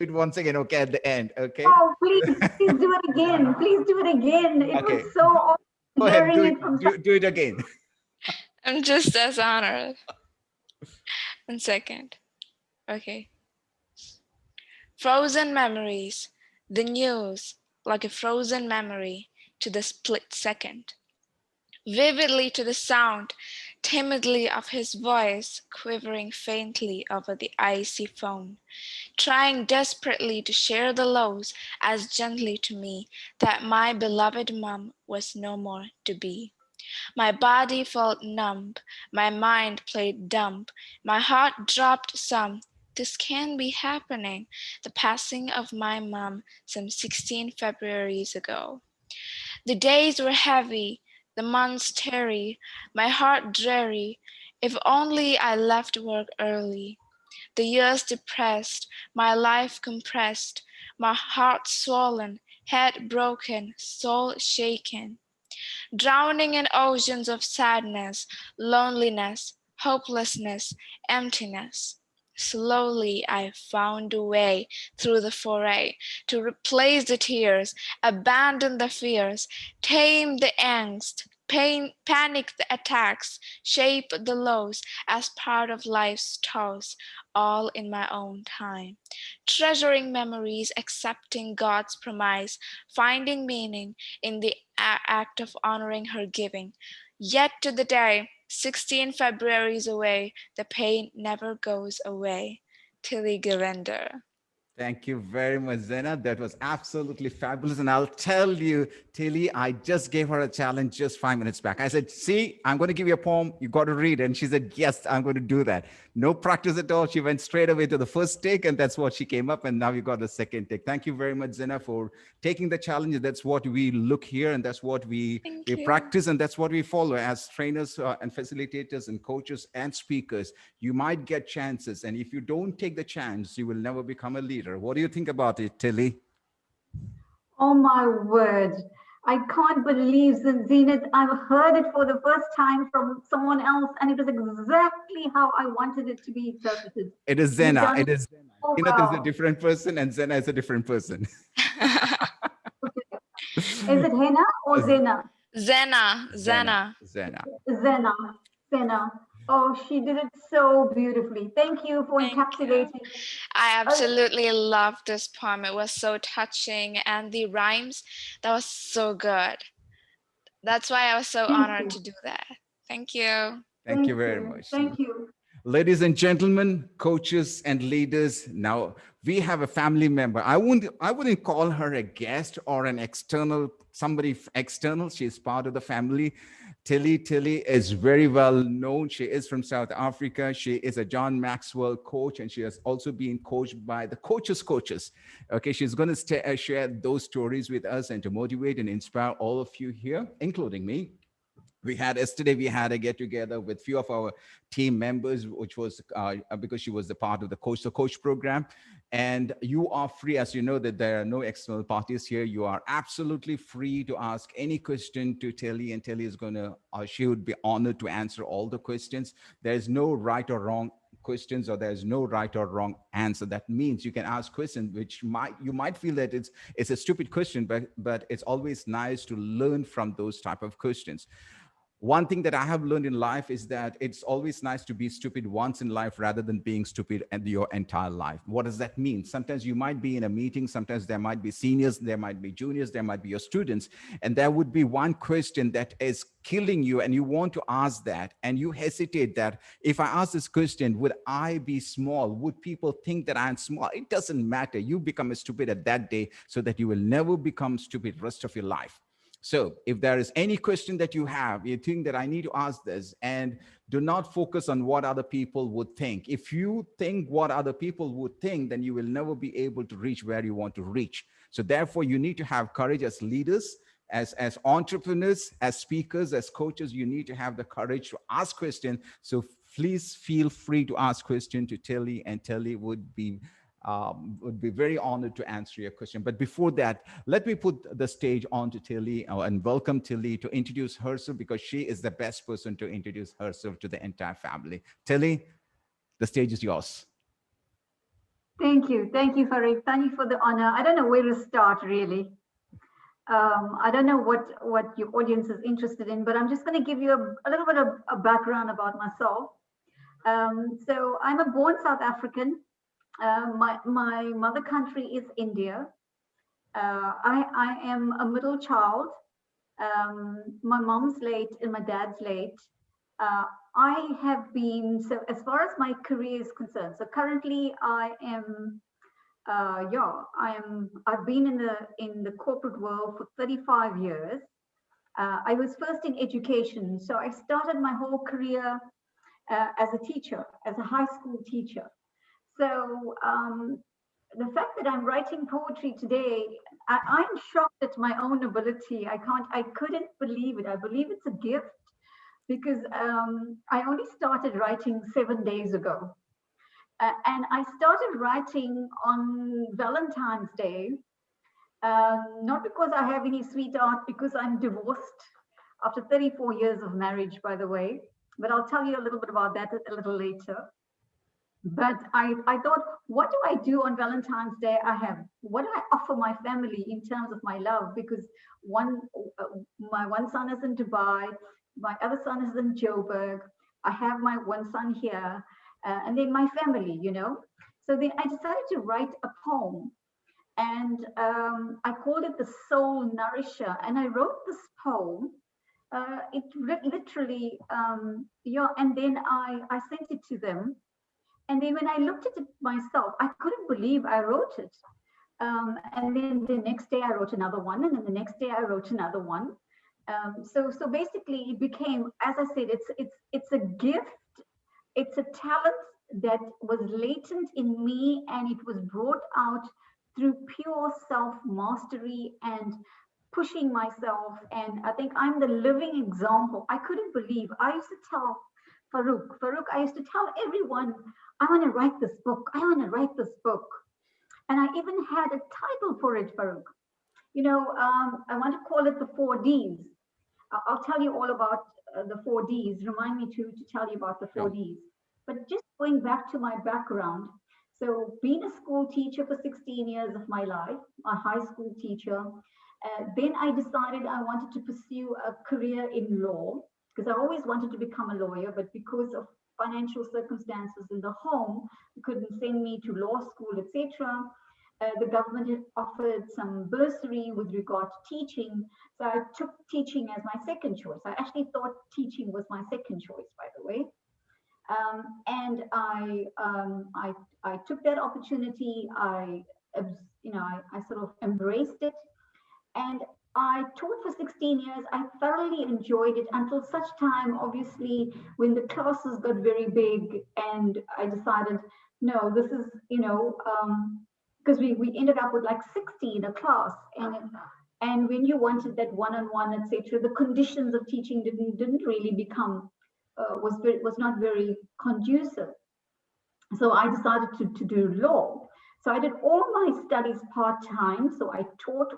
it once again, okay, at the end, okay? Oh, please do it again. Please do it again. It was Okay, so awesome go ahead, hearing it from do it again. I'm just as honored. 1 second. Okay. Frozen memories. The news, like a frozen memory, to the split second. Vividly to the sound, timidly of his voice, quivering faintly over the icy phone, trying desperately to share the lows as gently to me that my beloved mum was no more to be. My body felt numb, my mind played dumb, my heart dropped some. This can't be happening. The passing of my mum some 16 Februaries ago. The days were heavy, the months tarry, my heart dreary. If only I left work early. The years depressed, my life compressed, my heart swollen, head broken, soul shaken, drowning in oceans of sadness, loneliness, hopelessness, emptiness. Slowly I found a way through the foray to replace the tears, abandon the fears, tame the angst, panic the attacks, shape the lows as part of life's toss, all in my own time. Treasuring memories, accepting God's promise, finding meaning in the act of honoring her giving. Yet to the day, 16 Februaries away, the pain never goes away. Tilly Govender. Thank you very much, Zena. That was absolutely fabulous. And I'll tell you, Tilly, I just gave her a challenge just 5 minutes back. I said, see, I'm going to give you a poem. You got to read it. And she said, yes, I'm going to do that. No practice at all. She went straight away to the first take, and that's what she came up. And now you got the second take. Thank you very much, Zena, for taking the challenge. That's what we look here, and that's what Thank we you. practice, and that's what we follow as trainers and facilitators and coaches and speakers. You might get chances, and if you don't take the chance, you will never become a leader. What do you think about it, Tilly? Oh my word. I can't believe, Zenith, I've heard it for the first time from someone else, and it was exactly how I wanted it to be interpreted. It is You've Zena. done It it is so Zenith is a well. different person, and Zena is a different person. Okay. Is it Hena or Zena? Zena, Zena, Zena. Zena. Zena. Zena. Oh, she did it so beautifully. Thank you for Thank you. encapsulating. I Uh, absolutely loved this poem. It was so touching, and the rhymes, that was so good. That's why I was so thank honored you. to do that. Thank you. Thank you Thank very you. much. Thank you. Ladies and gentlemen, coaches and leaders, now we have a family member. I wouldn't call her a guest or an external, somebody external. She's part of the family. Tilly is very well known. She is from South Africa. She is a John Maxwell coach, and she has also been coached by the coaches. Okay, she's going to share those stories with us and to motivate and inspire all of you here, including me. We had a get together with few of our team members, which was because she was the part of the coach the coach program. And you are free, as you know, that there are no external parties here. You are absolutely free to ask any question to Telly, and Telly is going to she would be honored to answer all the questions. There's no right or wrong questions, or there's no right or wrong answer. That means you can ask questions which you might feel that it's a stupid question, but it's always nice to learn from those type of questions. One thing that I have learned in life is that it's always nice to be stupid once in life rather than being stupid and your entire life. What does that mean? Sometimes you might be in a meeting, sometimes there might be seniors, there might be juniors, there might be your students, and there would be one question that is killing you and you want to ask that, and you hesitate that if I ask this question, would I be small? Would people think that I'm small? It doesn't matter. You become a stupid at that day so that you will never become stupid rest of your life. So if there is any question that you have, you think that I need to ask this, and do not focus on what other people would think. If you think what other people would think, then you will never be able to reach where you want to reach. So therefore, you need to have courage as leaders, as entrepreneurs, as speakers, as coaches. You need to have the courage to ask questions. So please feel free to ask questions to Tilly, and Tilly would be very honored to answer your question. But before that, let me put the stage on to Tilly and welcome Tilly to introduce herself, because she is the best person to introduce herself to the entire family. Tilly, the stage is yours. Thank you, Farookh. Thank you for the honor. I don't know where to start really. I don't know what your audience is interested in, but I'm just going to give you a little bit of a background about myself. So I'm a born South African. My mother country is India. I am a middle child. My mom's late and my dad's late. Uh, I have been, so as far as my career is concerned, so currently I am, I've been in the corporate world for 35 years. I was first in education, so I started my whole career as a teacher, as a high school teacher. So the fact that I'm writing poetry today, I'm shocked at my own ability. I couldn't believe it. I believe it's a gift because I only started writing 7 days ago. And I started writing on Valentine's Day, not because I have any sweetheart, because I'm divorced after 34 years of marriage, by the way. But I'll tell you a little bit about that a little later. But I thought, what do I do on Valentine's Day? What do I offer my family in terms of my love? Because my one son is in Dubai, my other son is in Joburg. I have my one son here, and then my family, you know. So then I decided to write a poem, and I called it the Soul Nourisher. And I wrote this poem. Literally, and then I sent it to them. And then when I looked at it myself, I couldn't believe I wrote it. And then the next day I wrote another one, and then the next day I wrote another one. So basically it became, as I said, it's a gift, it's a talent that was latent in me, and it was brought out through pure self-mastery and pushing myself. And I think I'm the living example. I couldn't believe. I used to tell Farookh, I used to tell everyone, I want to write this book. I want to write this book. And I even had a title for it, Farookh. You know, I want to call it the 4Ds. I'll tell you all about the 4Ds. Remind me to tell you about the 4Ds. But just going back to my background, so being a school teacher for 16 years of my life, a high school teacher, then I decided I wanted to pursue a career in law because I always wanted to become a lawyer, but because of financial circumstances in the home, couldn't send me to law school, etc. The government had offered some bursary with regard to teaching, so I took teaching as my second choice. I actually thought teaching was my second choice, by the way. And I took that opportunity. I sort of embraced it, and I taught for 16 years. I thoroughly enjoyed it until such time, obviously, when the classes got very big, and I decided, no, this is, because we ended up with like 60 in a class, and when you wanted that one-on-one, etc., the conditions of teaching didn't really become was not very conducive. So I decided to do law. So I did all my studies part-time. So I taught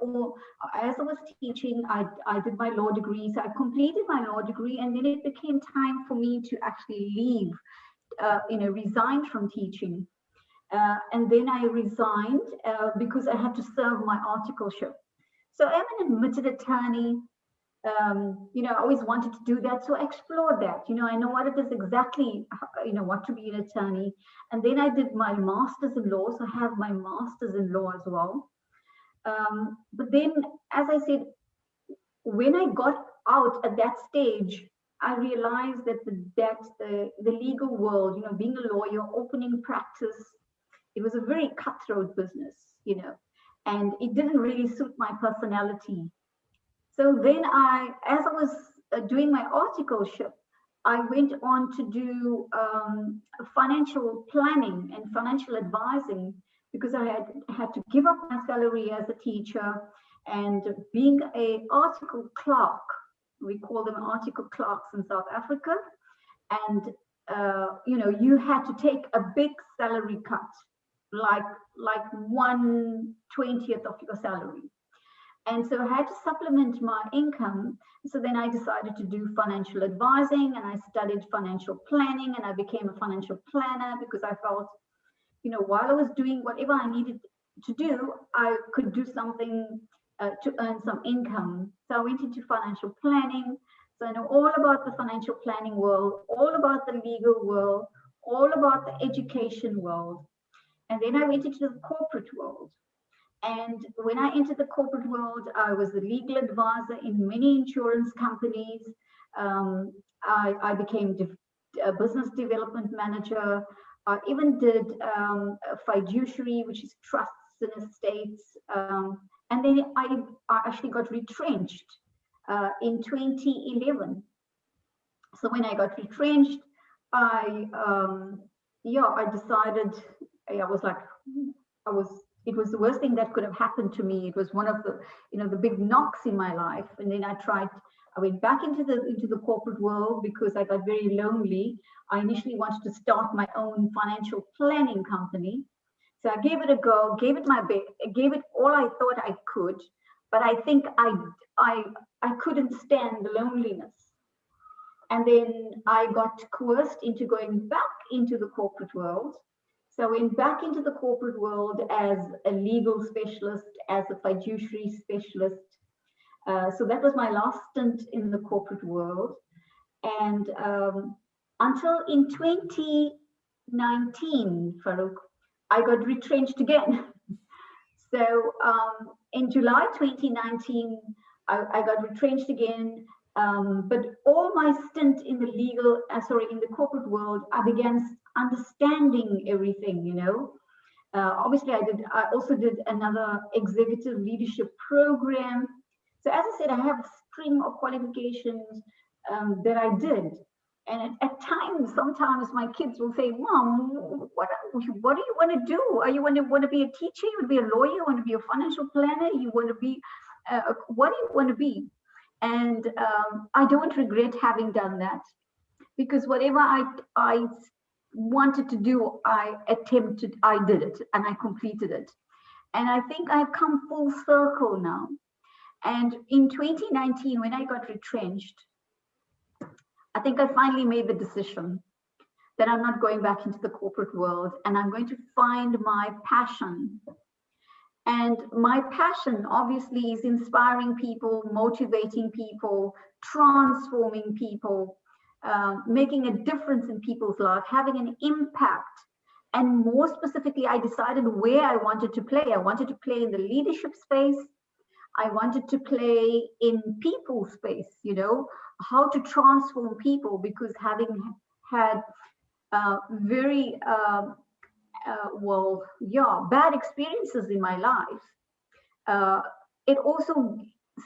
as I was teaching, I did my law degree. So I completed my law degree, and then it became time for me to actually leave, resign from teaching. And then I resigned because I had to serve my articleship. So I'm an admitted attorney. I always wanted to do that. So I explored that. I know what it is exactly, what to be an attorney. And then I did my master's in law. So I have my master's in law as well. But then, as I said, when I got out at that stage, I realized that the legal world, being a lawyer, opening practice, it was a very cutthroat business, and it didn't really suit my personality. So then as I was doing my articleship, I went on to do financial planning and financial advising because I had to give up my salary as a teacher, and being an article clerk, we call them article clerks in South Africa, and you had to take a big salary cut, like 1/20th of your salary. And so I had to supplement my income. So then I decided to do financial advising, and I studied financial planning, and I became a financial planner because I felt, while I was doing whatever I needed to do, I could do something to earn some income. So I went into financial planning. So I know all about the financial planning world, all about the legal world, all about the education world. And then I went into the corporate world. And when I entered the corporate world, I was the legal advisor in many insurance companies. I became a business development manager. I even did a fiduciary, which is trusts and estates. And then I actually got retrenched in 2011. So when I got retrenched, I decided, it was the worst thing that could have happened to me. It was one of the big knocks in my life. And then I went back into the corporate world because I got very lonely. I initially wanted to start my own financial planning company. So I gave it a go, gave it my best, gave it all I thought I could, but I think I couldn't stand the loneliness. And then I got coerced into going back into the corporate world. So I went back into the corporate world as a legal specialist, as a fiduciary specialist. So that was my last stint in the corporate world. And until in 2019, Farookh, I got retrenched again. So in July 2019, I got retrenched again. But all my stint in the in the corporate world, I began understanding everything, Obviously, I also did another executive leadership program. So as I said, I have a string of qualifications that I did. And at times, sometimes my kids will say, Mom, what do you want to do? Are you want to be a teacher? You want to be a lawyer? You want to be a financial planner? You want to be, what do you want to be? And I don't regret having done that, because whatever I wanted to do, I did it, and I completed it. And I think I've come full circle now. And in 2019, when I got retrenched, I think I finally made the decision that I'm not going back into the corporate world, and I'm going to find my passion. And my passion obviously is inspiring people, motivating people, transforming people, making a difference in people's life, having an impact. And more specifically, I decided where I wanted to play. I wanted to play in the leadership space. I wanted to play in people space, how to transform people, because having had very bad experiences in my life, it also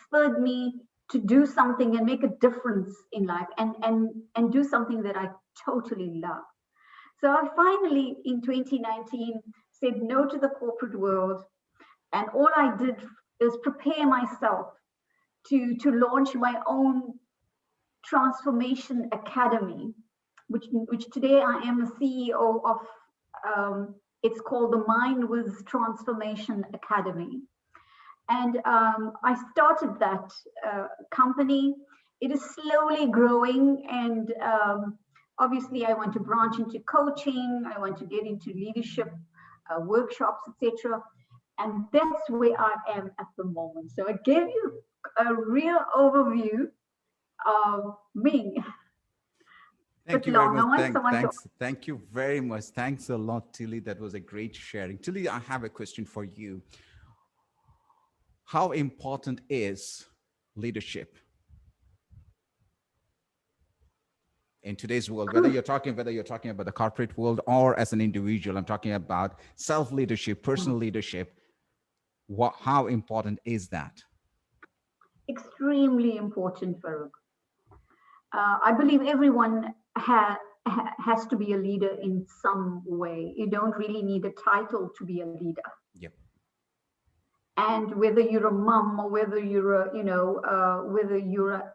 spurred me to do something and make a difference in life, and do something that I totally love. So I finally, in 2019, said no to the corporate world, and all I did is prepare myself to launch my own transformation academy, which today I am the CEO of. It's called the Mind with Transformation Academy. And I started that company. It is slowly growing, and obviously I want to branch into coaching. I want to get into leadership workshops, etc. And that's where I am at the moment. So I gave you a real overview of me. Thank you very much. Thank you very much. Thanks a lot, Tilly. That was a great sharing. Tilly, I have a question for you. How important is leadership in today's world? Whether you're talking about the corporate world or as an individual, I'm talking about self-leadership, personal leadership. How important is that? Extremely important, Farookh. I believe everyone has to be a leader in some way. You don't really need a title to be a leader. Yep. And whether you're a mom, or whether you're a, whether you're a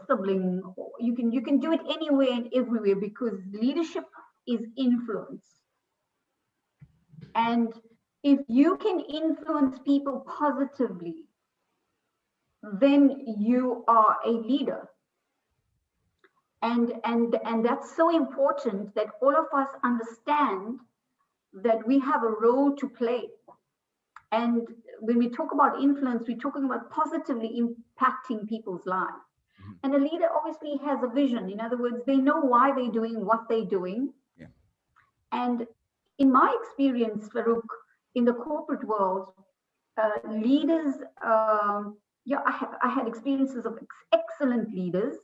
sibling, you can do it anywhere and everywhere, because leadership is influence. And if you can influence people positively, then you are a leader. And that's so important that all of us understand that we have a role to play. And when we talk about influence, we're talking about positively impacting people's lives. And a leader obviously has a vision. In other words, they know why they're doing what they're doing. Yeah. And in my experience, Farookh, in the corporate world, leaders, I had experiences of excellent leaders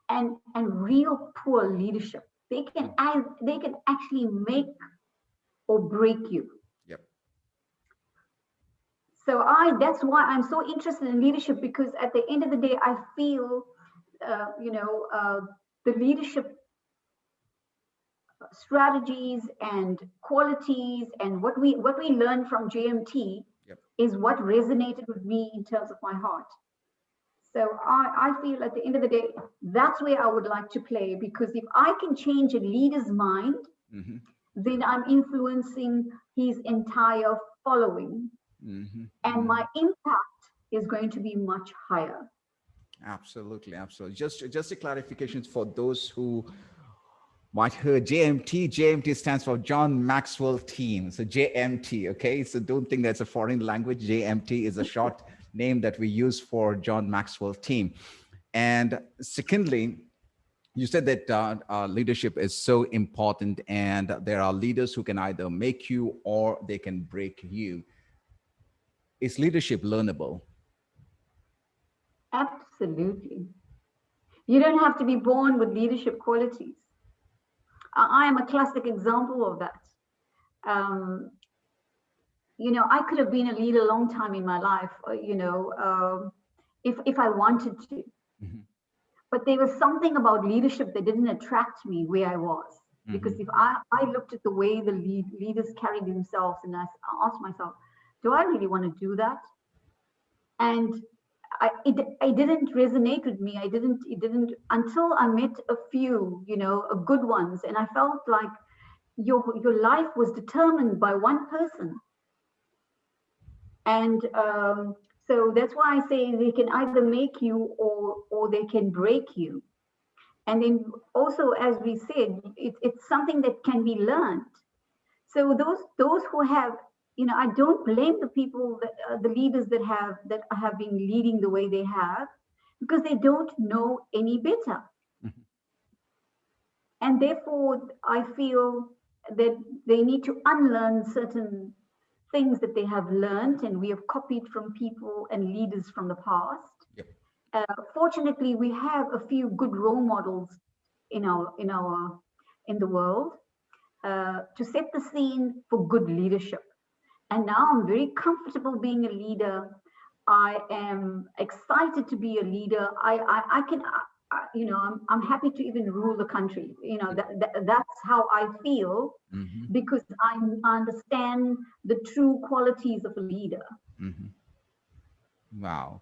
and real poor leadership. They can actually make or break you. Yep. So that's why I'm so interested in leadership, because at the end of the day, I feel, the leadership strategies and qualities and what we learned from JMT Yep. is what resonated with me in terms of my heart. So I feel at the end of the day, that's where I would like to play, because if I can change a leader's mind, then I'm influencing his entire following. And my impact is going to be much higher. Absolutely, absolutely. Just a clarification for those who might hear JMT. JMT stands for John Maxwell Team. So JMT, okay? So don't think that's a foreign language. JMT is a short name that we use for John Maxwell Team. And secondly, you said that leadership is so important, and there are leaders who can either make you or they can break you. Is leadership learnable? Absolutely. You don't have to be born with leadership qualities. I am a classic example of that. I could have been a leader a long time in my life, if I wanted to. But there was something about leadership that didn't attract me where I was. Because if I looked at the way the leaders carried themselves, and I asked myself, do I really want to do that? And it didn't resonate with me. It didn't until I met a few, good ones, and I felt like your life was determined by one person. And so that's why I say they can either make you or they can break you. And then also, as we said, it's something that can be learned. So those who have, I don't blame the people, the leaders that have been leading the way they have, because they don't know any better. And therefore, I feel that they need to unlearn certain things that they have learned, and we have copied from people and leaders from the past. Yep. Fortunately, we have a few good role models in the world to set the scene for good leadership. And now I'm very comfortable being a leader. I am excited to be a leader. I'm happy to even rule the country. That's how I feel, because I understand the true qualities of a leader. Wow.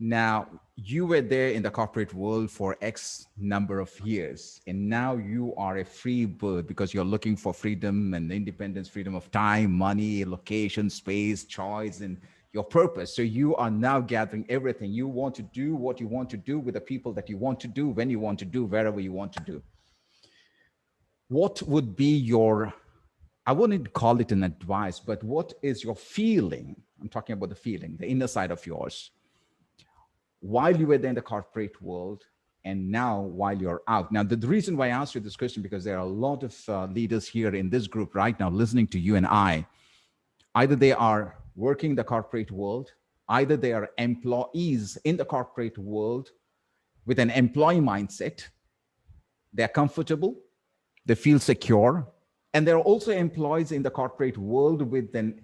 Now, you were there in the corporate world for X number of years, and now you are a free bird because you're looking for freedom and independence, freedom of time, money, location, space, choice, and your purpose. So you are now gathering everything. You want to do what you want to do with the people that you want to do, when you want to do, wherever you want to do. What would be your, I wouldn't call it an advice, but what is your feeling? I'm talking about the feeling, the inner side of yours, while you were there in the corporate world and now while you're out. Now, the reason why I asked you this question, because there are a lot of leaders here in this group right now listening to you and I. Either they are working in the corporate world, either they are employees in the corporate world with an employee mindset. They're comfortable, they feel secure, and there are also employees in the corporate world with an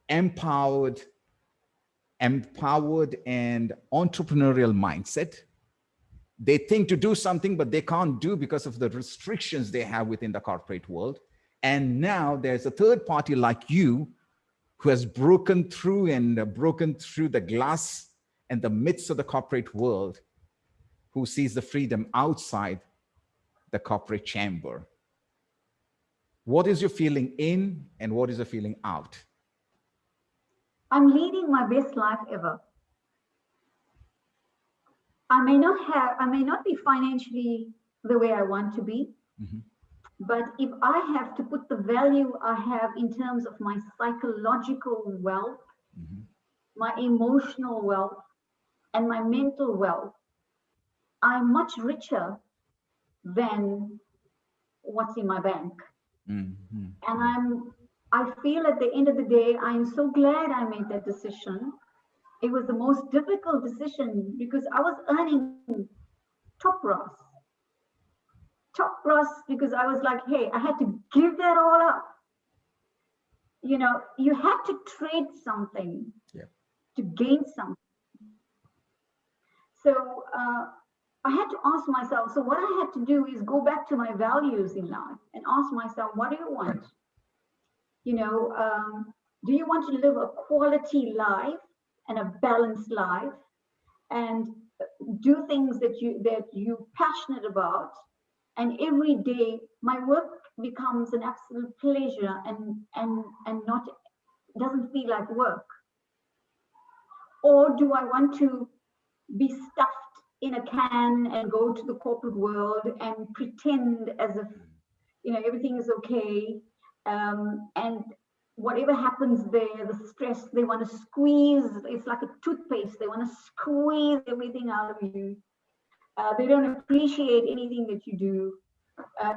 empowered and entrepreneurial mindset. They think to do something, but they can't do because of the restrictions they have within the corporate world. And now there's a third party like you who has broken through the glass and the midst of the corporate world, who sees the freedom outside the corporate chamber. What is your feeling in and what is your feeling out? I'm leading my best life ever. I may not be financially the way I want to be, But if I have to put the value I have in terms of my psychological wealth, my emotional wealth, and my mental wealth, I'm much richer than what's in my bank. And I feel at the end of the day, I'm so glad I made that decision. It was the most difficult decision because I was earning top brass. Top brass because I was like, hey, I had to give that all up. You know, you have to trade something to gain something. So I had to ask myself, so what I had to do is go back to my values in life and ask myself, what do you want? You know, do you want to live a quality life and a balanced life and do things that you're passionate about? And every day my work becomes an absolute pleasure and not doesn't feel like work. Or do I want to be stuffed in a can and go to the corporate world and pretend as if, you know, everything is okay, and whatever happens there, the stress, they want to squeeze, it's like a toothpaste, they want to squeeze everything out of you. They don't appreciate anything that you do.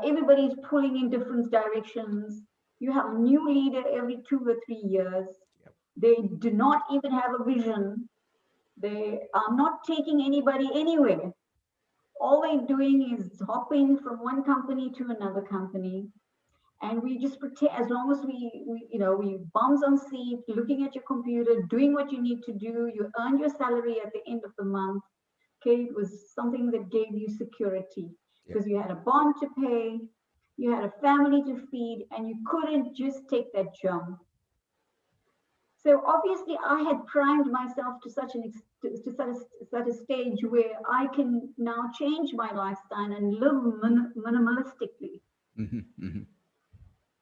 Everybody's pulling in different directions. You have a new leader every 2 or 3 years. They do not even have a vision. They are not taking anybody anywhere. All they're doing is hopping from one company to another company. And we just pretend, as long as we bums on seat, looking at your computer, doing what you need to do, you earn your salary at the end of the month. Okay, it was something that gave you security because you had a bond to pay, you had a family to feed, and you couldn't just take that jump. So obviously, I had primed myself to such a stage where I can now change my lifestyle and live minimalistically.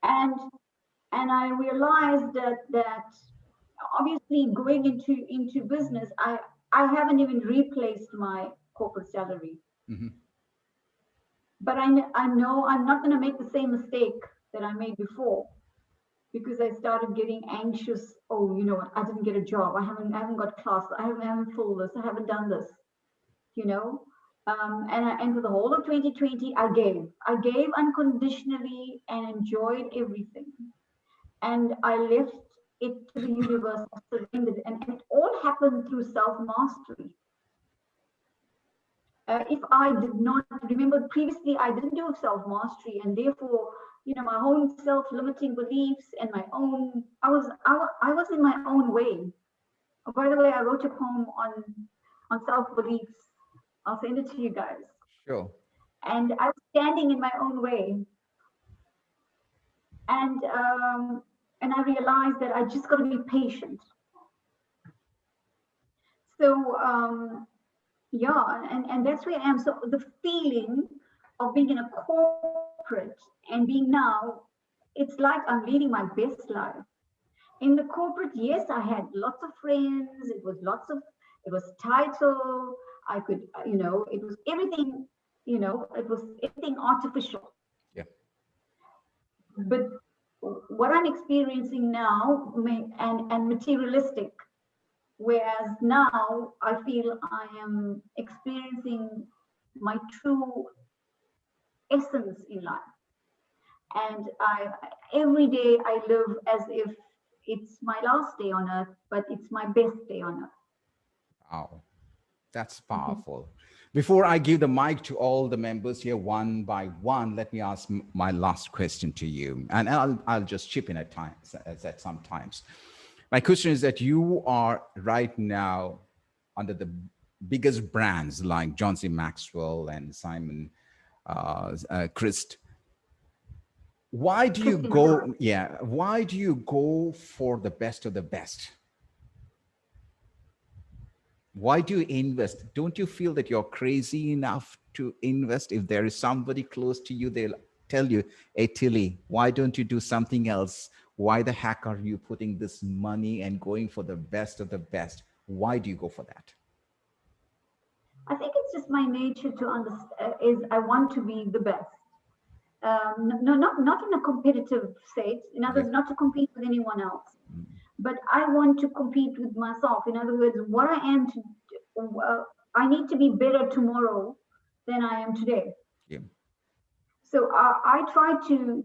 And I realized that obviously going into business, I haven't even replaced my corporate salary. But I know I'm not going to make the same mistake that I made before, because I started getting anxious. Oh, you know what? I didn't get a job. I haven't got class. I haven't filled this. I haven't done this. You know, and for the whole of 2020, I gave unconditionally and enjoyed everything. And I left it to the universe, surrendered, and it all happened through self-mastery. If I did not remember previously, I didn't do self-mastery, and therefore, you know, my own self-limiting beliefs and my own, I was in my own way. Oh, by the way, I wrote a poem on self-beliefs. I'll send it to you guys. Sure. And I was standing in my own way, and I realized that I just got to be patient. So yeah, and that's where I am. So the feeling of being in a corporate and being now, it's like I'm leading my best life. In the corporate, yes, I had lots of friends. It was title. I could, you know, it was everything, you know, it was everything artificial. Yeah. But what I'm experiencing now and materialistic. Whereas now I feel I am experiencing my true essence in life. And every day I live as if it's my last day on earth, but it's my best day on earth. Wow, that's powerful. Before I give the mic to all the members here one by one, let me ask my last question to you. And I'll just chip in at times, at some times. My question is that you are right now under the biggest brands like John C. Maxwell and Simon Christ. Why do you go? Yeah, why do you go for the best of the best? Why do you invest? Don't you feel that you're crazy enough to invest? If there is somebody close to you, they'll tell you, hey, Tilly, why don't you do something else? Why the heck are you putting this money and going for the best of the best? Why do you go for that? I think it's just my nature to understand, is I want to be the best. no, not in a competitive state. In other words, not to compete with anyone else, but I want to compete with myself. In other words, what I am I need to be better tomorrow than I am today. Yeah. So I try to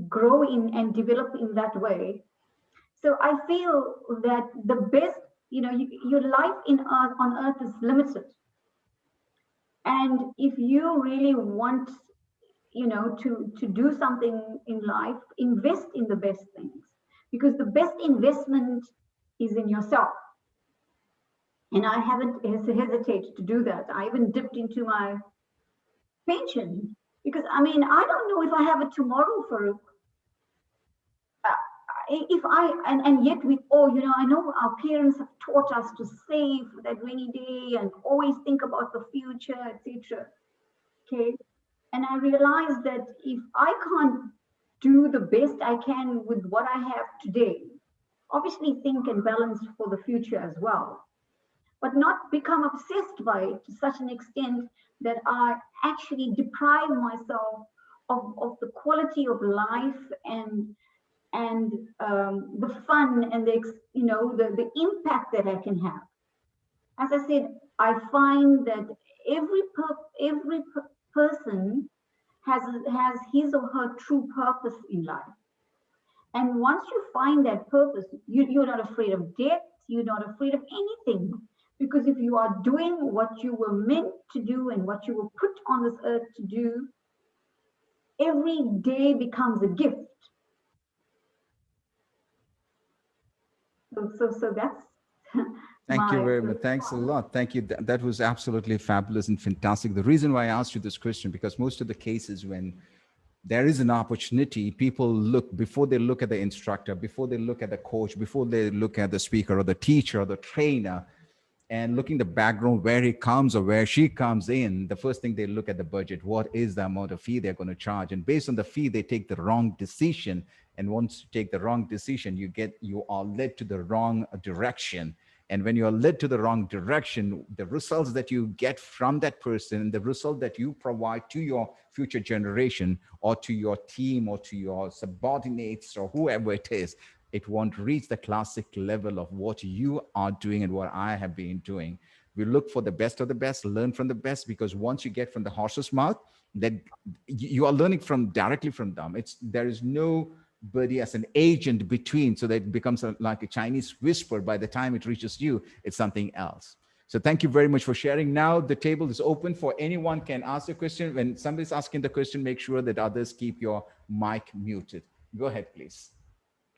grow in and develop in that way. So I feel that the best, your life on earth is limited. And if you really want, to do something in life, invest in the best things, because the best investment is in yourself. And I haven't hesitated to do that. I even dipped into my pension because, I don't know if I have it tomorrow, Farookh. And yet we all, I know our parents have taught us to save for that rainy day and always think about the future, etc. Okay. And I realized that if I can't do the best I can with what I have today, obviously think and balance for the future as well, but not become obsessed by it to such an extent that I actually deprive myself of the quality of life and the fun and the impact that I can have. As I said, I find that every person has his or her true purpose in life. And once you find that purpose, you're not afraid of death, you're not afraid of anything. Because if you are doing what you were meant to do and what you were put on this earth to do, every day becomes a gift. So that's Thank you very much. Thanks a lot. Thank you. That was absolutely fabulous and fantastic. The reason why I asked you this question, because most of the cases when there is an opportunity, people look, before they look at the instructor, before they look at the coach, before they look at the speaker or the teacher or the trainer, and looking the background, where he comes or where she comes in, the first thing they look at the budget. What is the amount of fee they're going to charge? And based on the fee, they take the wrong decision. And once you take the wrong decision, you are led to the wrong direction. And when you are led to the wrong direction, the results that you get from that person, the result that you provide to your future generation or to your team or to your subordinates or whoever it is, it won't reach the classic level of what you are doing and what I have been doing. We look for the best of the best, learn from the best, because once you get from the horse's mouth, then you are learning directly from them. There is nobody as an agent between, so that it becomes like a Chinese whisper. By the time it reaches you, it's something else. So thank you very much for sharing. Now the table is open for anyone can ask a question. When somebody's asking the question, make sure that others keep your mic muted. Go ahead, please.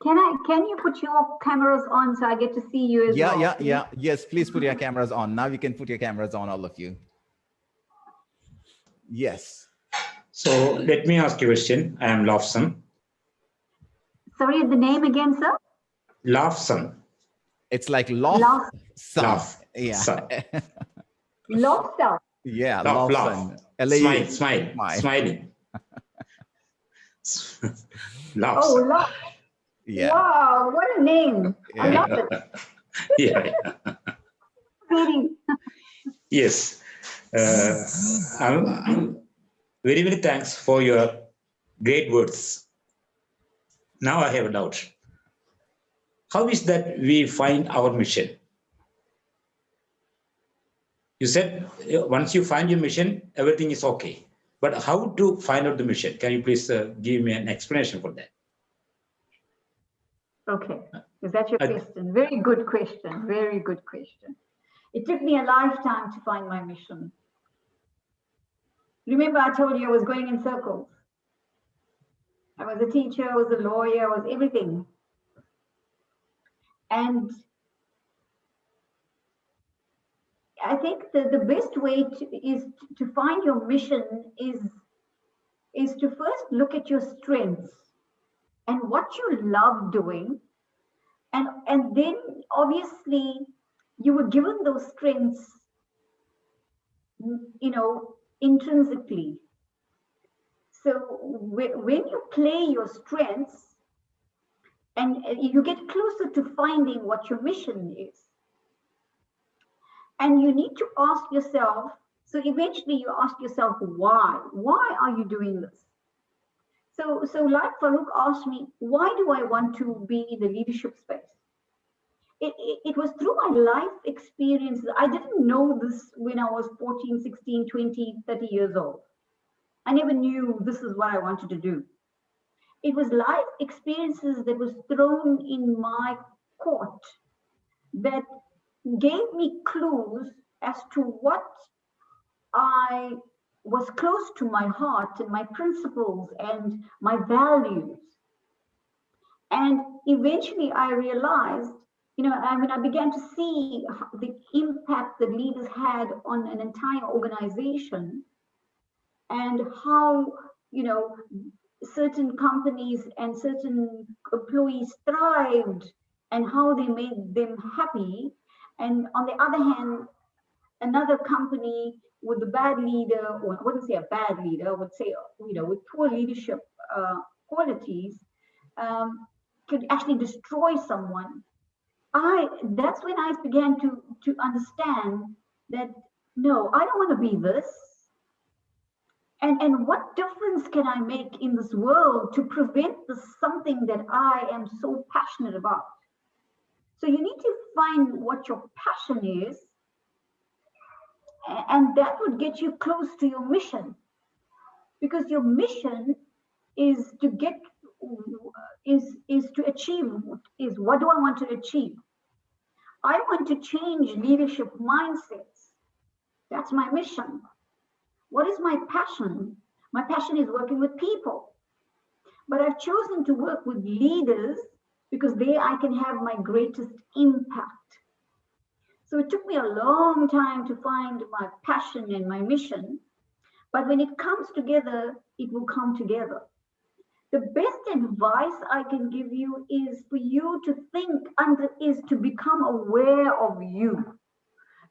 Can you put your cameras on so I get to see you as well? Yeah. Yes, please put your cameras on. Now you can put your cameras on, all of you. Yes. So let me ask you a question. I am Lawson. Sorry, the name again, sir? Lawson. It's like Laugh. Yeah. Lawson. Yeah, Lawson. Smiling. Lawson. Oh, Laugh. Yeah. Wow, what a name. Yeah. I love it. Yeah. Yes. I'm very, very thanks for your great words. Now I have a doubt. How is that we find our mission? You said once you find your mission, everything is okay. But how to find out the mission? Can you please give me an explanation for that? Okay, is that your question? Very good question. Very good question. It took me a lifetime to find my mission. Remember, I told you I was going in circles. I was a teacher, I was a lawyer, I was everything. And I think the best way to find your mission is to first look at your strengths and what you love doing. And then obviously you were given those strengths, intrinsically. So when you play your strengths and you get closer to finding what your mission is, and you need to ask yourself So eventually you ask yourself, why? Why are you doing this? So like Farookh asked me, why do I want to be in the leadership space? It was through my life experiences. I didn't know this when I was 14, 16, 20, 30 years old. I never knew this is what I wanted to do. It was life experiences that was thrown in my court that gave me clues as to what I was close to my heart and my principles and my values. And eventually I realized, I began to see the impact that leaders had on an entire organization and how, certain companies and certain employees thrived and how they made them happy. And on the other hand, another company with a bad leader, or I wouldn't say a bad leader, I would say, with poor leadership qualities, could actually destroy someone. That's when I began to understand that, no, I don't want to be this. And what difference can I make in this world to prevent this something that I am so passionate about? So you need to find what your passion is, and that would get you close to your mission, because your mission is to get is to achieve is what do I want to achieve? I want to change leadership mindsets. That's my mission. What is my passion? My passion is working with people, but I've chosen to work with leaders because there I can have my greatest impact. So it took me a long time to find my passion and my mission, but when it comes together, it will come together. The best advice I can give you is for you to think is to become aware of you.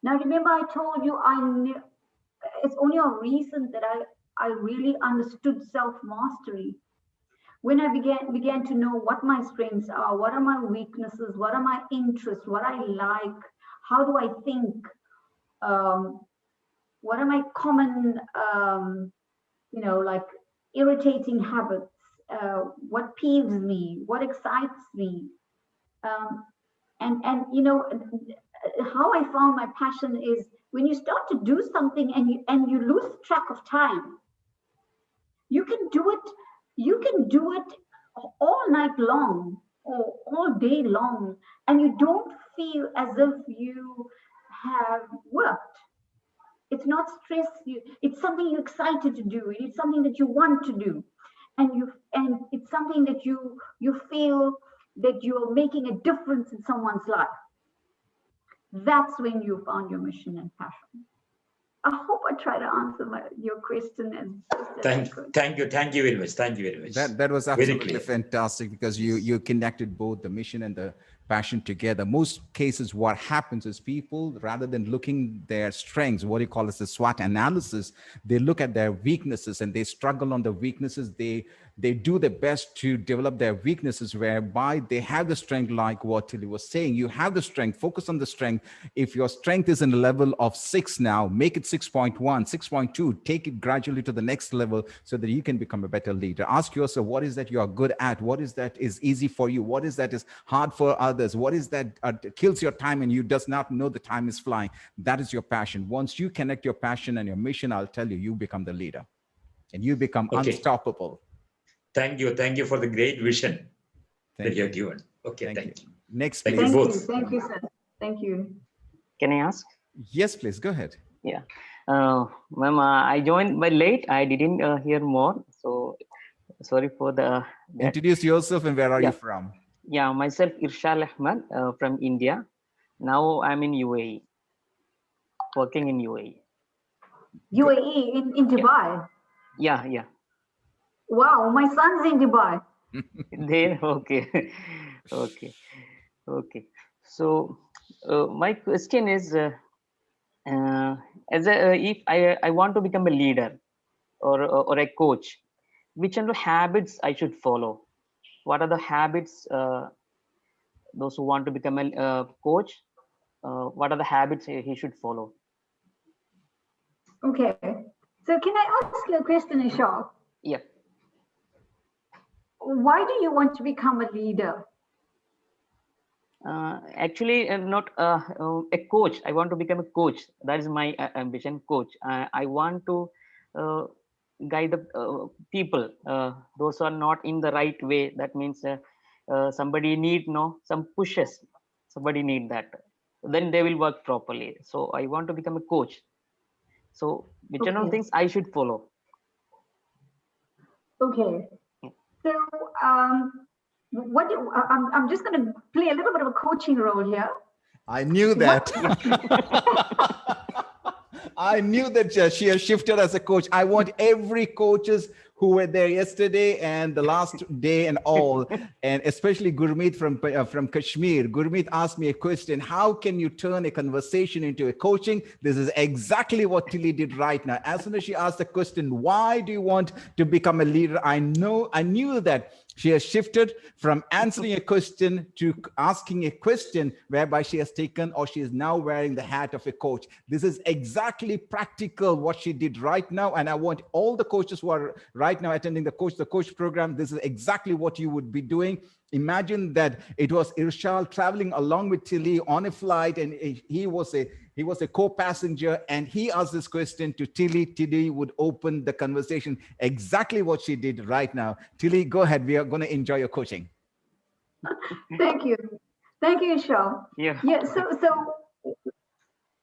Now, remember I told you it's only a recent that I really understood self-mastery. When I began to know what my strengths are, what are my weaknesses, what are my interests, what I like, how do I think, what are my common, like irritating habits, what peeves me, what excites me, and how I found my passion is when you start to do something and you lose track of time. You can do it all night long or all day long, and you don't feel as if you have worked. It's not stress. It's something you're excited to do. It's something that you want to do, and it's something that you feel that you're making a difference in someone's life. That's when you found your mission and passion. I hope I try to answer your question as best as I could. Thank you very much. Thank you very much. That was absolutely fantastic, because you connected both the mission and the passion together. Most cases, what happens is people, rather than looking their strengths, what you call as the SWOT analysis, they look at their weaknesses and they struggle on the weaknesses. They do their best to develop their weaknesses, whereby they have the strength, like what Tilly was saying. You have the strength, focus on the strength. If your strength is in a level of 6 now, make it 6.1, 6.2, take it gradually to the next level so that you can become a better leader. Ask yourself, what is that you are good at? What is that is easy for you? What is that is hard for others? What is that kills your time and you does not know the time is flying? That is your passion. Once you connect your passion and your mission, I'll tell you, you become the leader and you become unstoppable. Thank you for the great vision that you have given. Okay, thank you. Next, please. Thank you, thank you, sir. Thank you. Can I ask? Yes, please, go ahead. Yeah. Ma'am, I joined by late. I didn't hear more. So sorry for that. Introduce yourself and where are you from? Yeah, myself, Irshal Ahmad from India. Now I'm in UAE, working in UAE. UAE in Dubai? Yeah. Wow, my son's in Dubai. There, okay. Okay. So my question is, if I want to become a leader or a coach, which kind of habits I should follow? What are the habits those who want to become a coach? What are the habits he should follow? Okay. So can I ask you a question, Ishal? Yeah. Why do you want to become a leader? Actually, not a coach. I want to become a coach. That is my ambition, coach. I want to guide the people, those who are not in the right way. That means somebody need some pushes. Somebody need that. Then they will work properly. So I want to become a coach. So which are all Okay. things I should follow. Okay. Yeah. So I'm just going to play a little bit of a coaching role here. I knew that. I knew that she has shifted as a coach. I want every coaches who were there yesterday and the last day and all, and especially Gurmeet from Kashmir. Gurmeet asked me a question: how can you turn a conversation into a coaching? This is exactly what Tilly did right now. As soon as she asked the question, why do you want to become a leader? I knew that she has shifted from answering a question to asking a question, whereby she has taken, or she is now wearing the hat of a coach. This is exactly practical what she did right now. And I want all the coaches who are right now attending the coach program, this is exactly what you would be doing. Imagine that it was Irshal traveling along with Tilly on a flight, and he was a co-passenger, and he asked this question to Tilly. Tilly would open the conversation, exactly what she did right now. Tilly, go ahead. We are going to enjoy your coaching. Thank you. Thank you, Ishal. Yeah. Yeah. So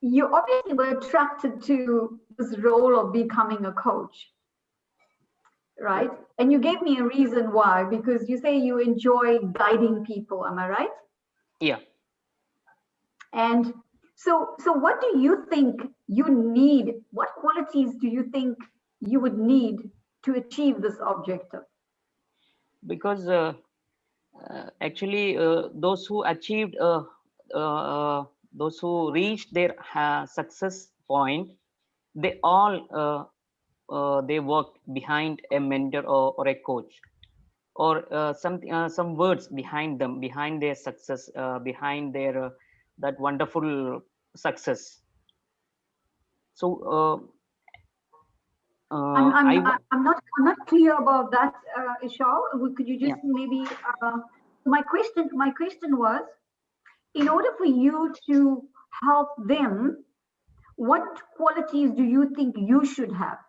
you obviously were attracted to this role of becoming a coach, right? And you gave me a reason why, because you say you enjoy guiding people. Am I right? Yeah. And so what do you think you need? What qualities do you think you would need to achieve this objective? Because actually those who achieved those who reached their success point, they all they worked behind a mentor or a coach, or some words behind them, behind their success, behind their that wonderful success. So I'm not clear about that, Ishal. Could you just maybe? My question was, in order for you to help them, what qualities do you think you should have?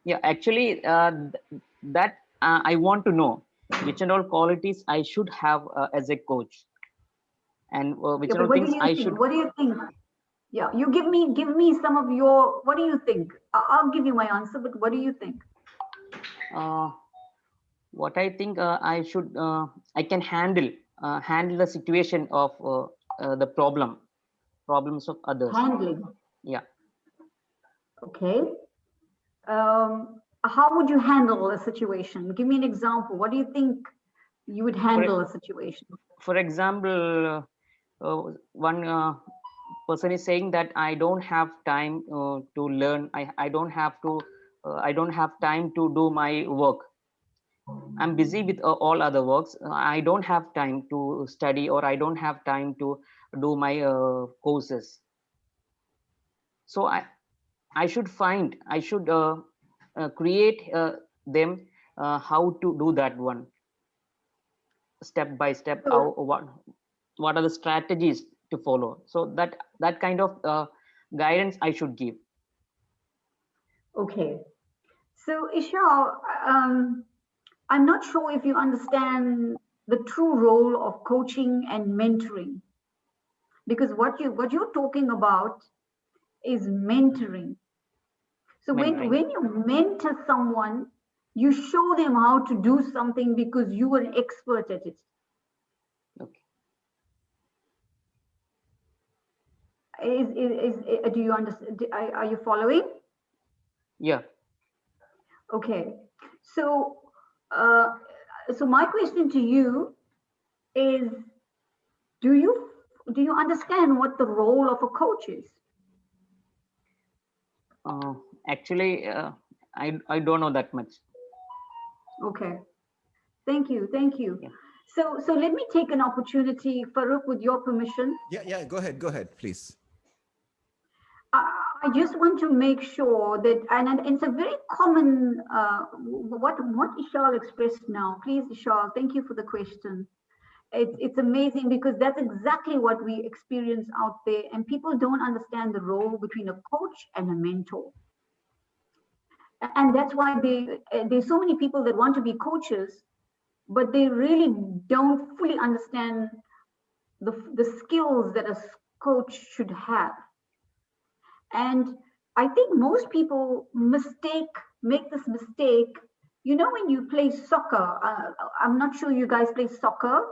Yeah, actually, that I want to know which and all qualities I should have as a coach, and which and all things I should. What do you think? Yeah, you give me some of your. What do you think? I'll give you my answer, but what do you think? What I think I should, I can handle the situation of the problems of others. Handling. Yeah. Okay. How would you handle a situation? Give me an example. What do you think you would handle a situation? For example, one person is saying that I don't have time to learn. I don't have time to do my work. I'm busy with all other works. I don't have time to study, or I don't have time to do my courses. So I should create them how to do that one, step by step. What are the strategies to follow? So that kind of guidance I should give. Okay. So Ishal, I'm not sure if you understand the true role of coaching and mentoring, because what you're talking about is mentoring. So when you mentor someone, you show them how to do something because you are an expert at it. Okay. Do you understand? Are you following? Yeah. Okay. So so my question to you is, do you understand what the role of a coach is? Actually, I don't know that much. Okay. Thank you. Yeah. So let me take an opportunity, Farookh, with your permission. Yeah, go ahead, please. I just want to make sure that, and it's a very common, what Ishal expressed now. Please, Ishal, thank you for the question. It's amazing because that's exactly what we experience out there, and people don't understand the role between a coach and a mentor. And that's why there's so many people that want to be coaches, but they really don't fully understand the skills that a coach should have. And I think most people make this mistake. You know, when you play soccer, I'm not sure you guys play soccer,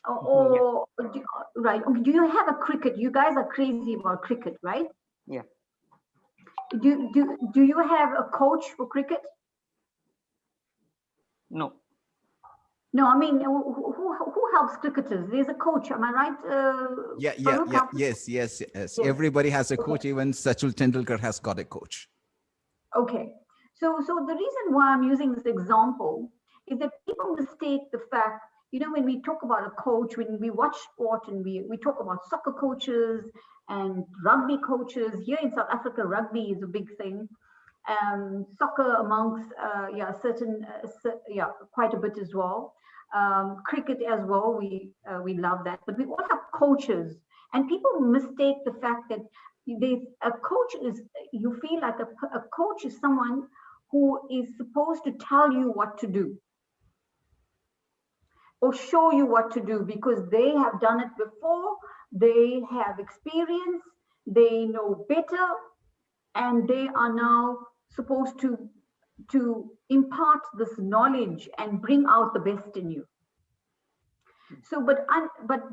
or right? Do you have a cricket? You guys are crazy about cricket, right? Yeah. Do you have a coach for cricket? No. No, I mean, who helps cricketers? There's a coach, am I right? Farookh, Yes. Everybody has a coach. Even Sachul Tendulkar has got a coach. Okay, so the reason why I'm using this example is that people mistake the fact, you know, when we talk about a coach, when we watch sport and we talk about soccer coaches and rugby coaches. Here in South Africa, rugby is a big thing. Soccer amongst quite a bit as well. Cricket as well, we love that, but we all have coaches, and people mistake the fact that a coach is, you feel like a coach is someone who is supposed to tell you what to do or show you what to do because they have done it before, they have experience, they know better, and they are now supposed to impart this knowledge and bring out the best in you. So, but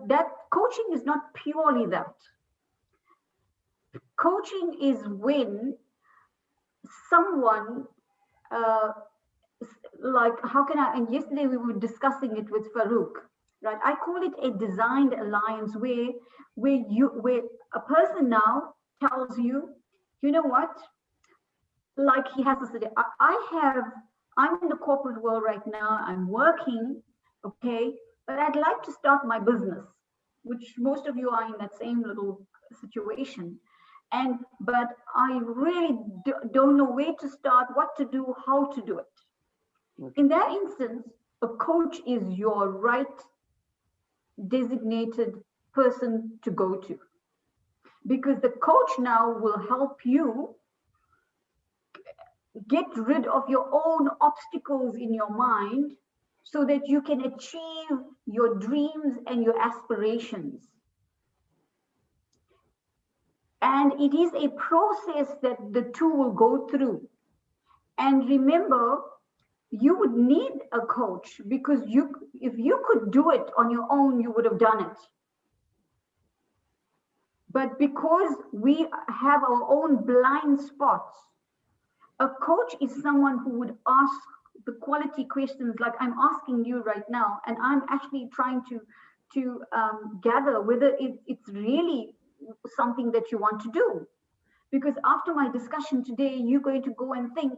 that coaching is not purely that. Coaching is when someone, like, how can I, and yesterday we were discussing it with Farookh, right? I call it a designed alliance where a person now tells you, you know what, like he has to say, I'm in the corporate world right now, I'm working, okay, but I'd like to start my business, which most of you are in that same little situation. But I really don't know where to start, what to do, how to do it. Okay. In that instance, a coach is your right designated person to go to, because the coach now will help you get rid of your own obstacles in your mind so that you can achieve your dreams and your aspirations. And it is a process that the two will go through. And remember, you would need a coach because if you could do it on your own, you would have done it. But because we have our own blind spots, a coach is someone who would ask the quality questions like I'm asking you right now, and I'm actually trying to gather whether it's really something that you want to do. Because after my discussion today, you're going to go and think,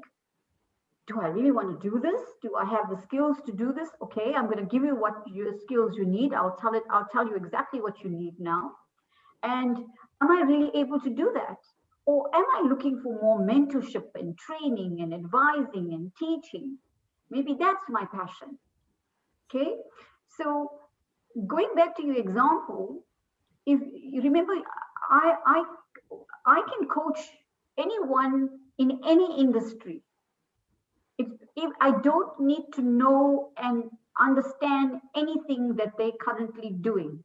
do I really want to do this? Do I have the skills to do this? Okay, I'm going to give you what your skills you need. I'll tell you exactly what you need now. And am I really able to do that? Or am I looking for more mentorship and training and advising and teaching? Maybe that's my passion. Okay, so going back to your example, if you remember, I can coach anyone in any industry. If I don't need to know and understand anything that they're currently doing.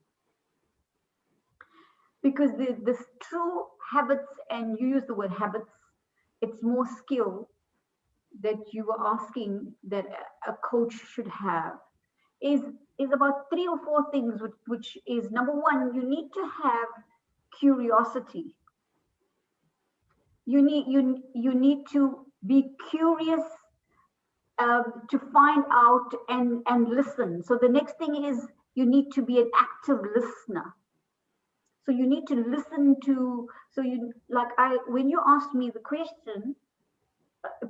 Because the true habits, and you use the word habits, it's more skill that you were asking that a coach should have, is about 3 or 4 things, which is number one, you need to have curiosity. You need to be curious to find out and listen. So the next thing is you need to be an active listener. So you need to listen to, when you asked me the question,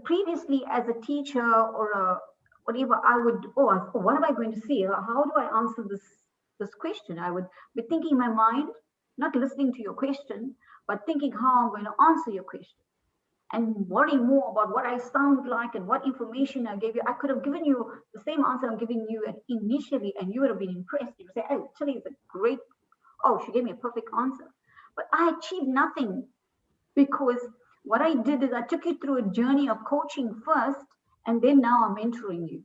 previously as a teacher or whatever, I would, what am I going to say? How do I answer this question? I would be thinking in my mind, not listening to your question, but thinking how I'm going to answer your question, and worrying more about what I sound like and what information I gave you. I could have given you the same answer I'm giving you initially, and you would have been impressed. You would say, "Oh, Tilly is a great, oh, she gave me a perfect answer." But I achieved nothing, because what I did is I took you through a journey of coaching first, and then now I'm mentoring you.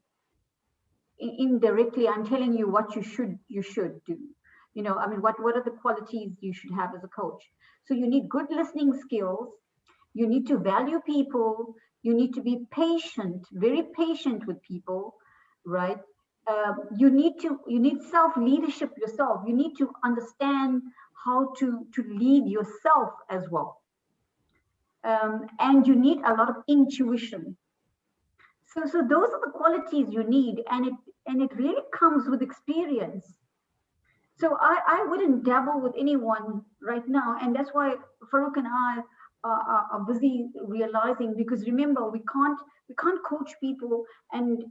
Indirectly, I'm telling you what you should do. You know, I mean, what are the qualities you should have as a coach? So you need good listening skills. You need to value people. You need to be patient, very patient with people, right? You need self-leadership yourself. You need to understand how to lead yourself as well. And you need a lot of intuition. So those are the qualities you need, and it really comes with experience. So I wouldn't dabble with anyone right now, and that's why Farookh and I are busy realizing, because remember, we can't coach people and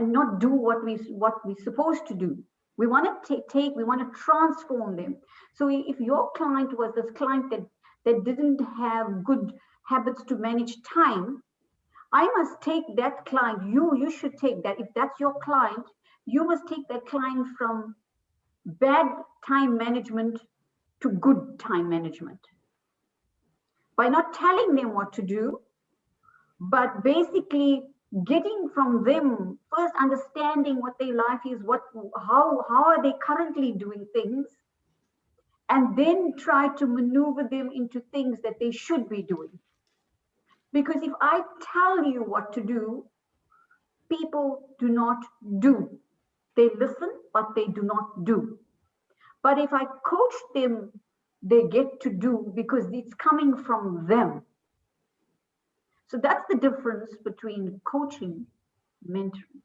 not do what we're supposed to do. We want to we want to transform them. So if your client was this client that didn't have good habits to manage time, I must take that client. You should take that. If that's your client, you must take that client from bad time management to good time management, by not telling them what to do, but basically getting from them first, understanding what their life is, how are they currently doing things, and then try to maneuver them into things that they should be doing. Because if I tell you what to do, people do not do. They listen, but they do not do. But if I coach them, they get to do, because it's coming from them. So that's the difference between coaching and mentoring.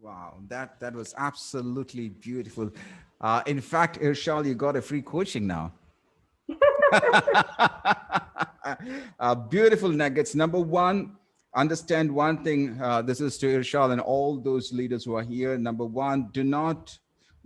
Wow, that was absolutely beautiful. In fact, Irshal, you got a free coaching now. Beautiful nuggets. Number one, understand one thing. This is to Irshal and all those leaders who are here. Number one, do not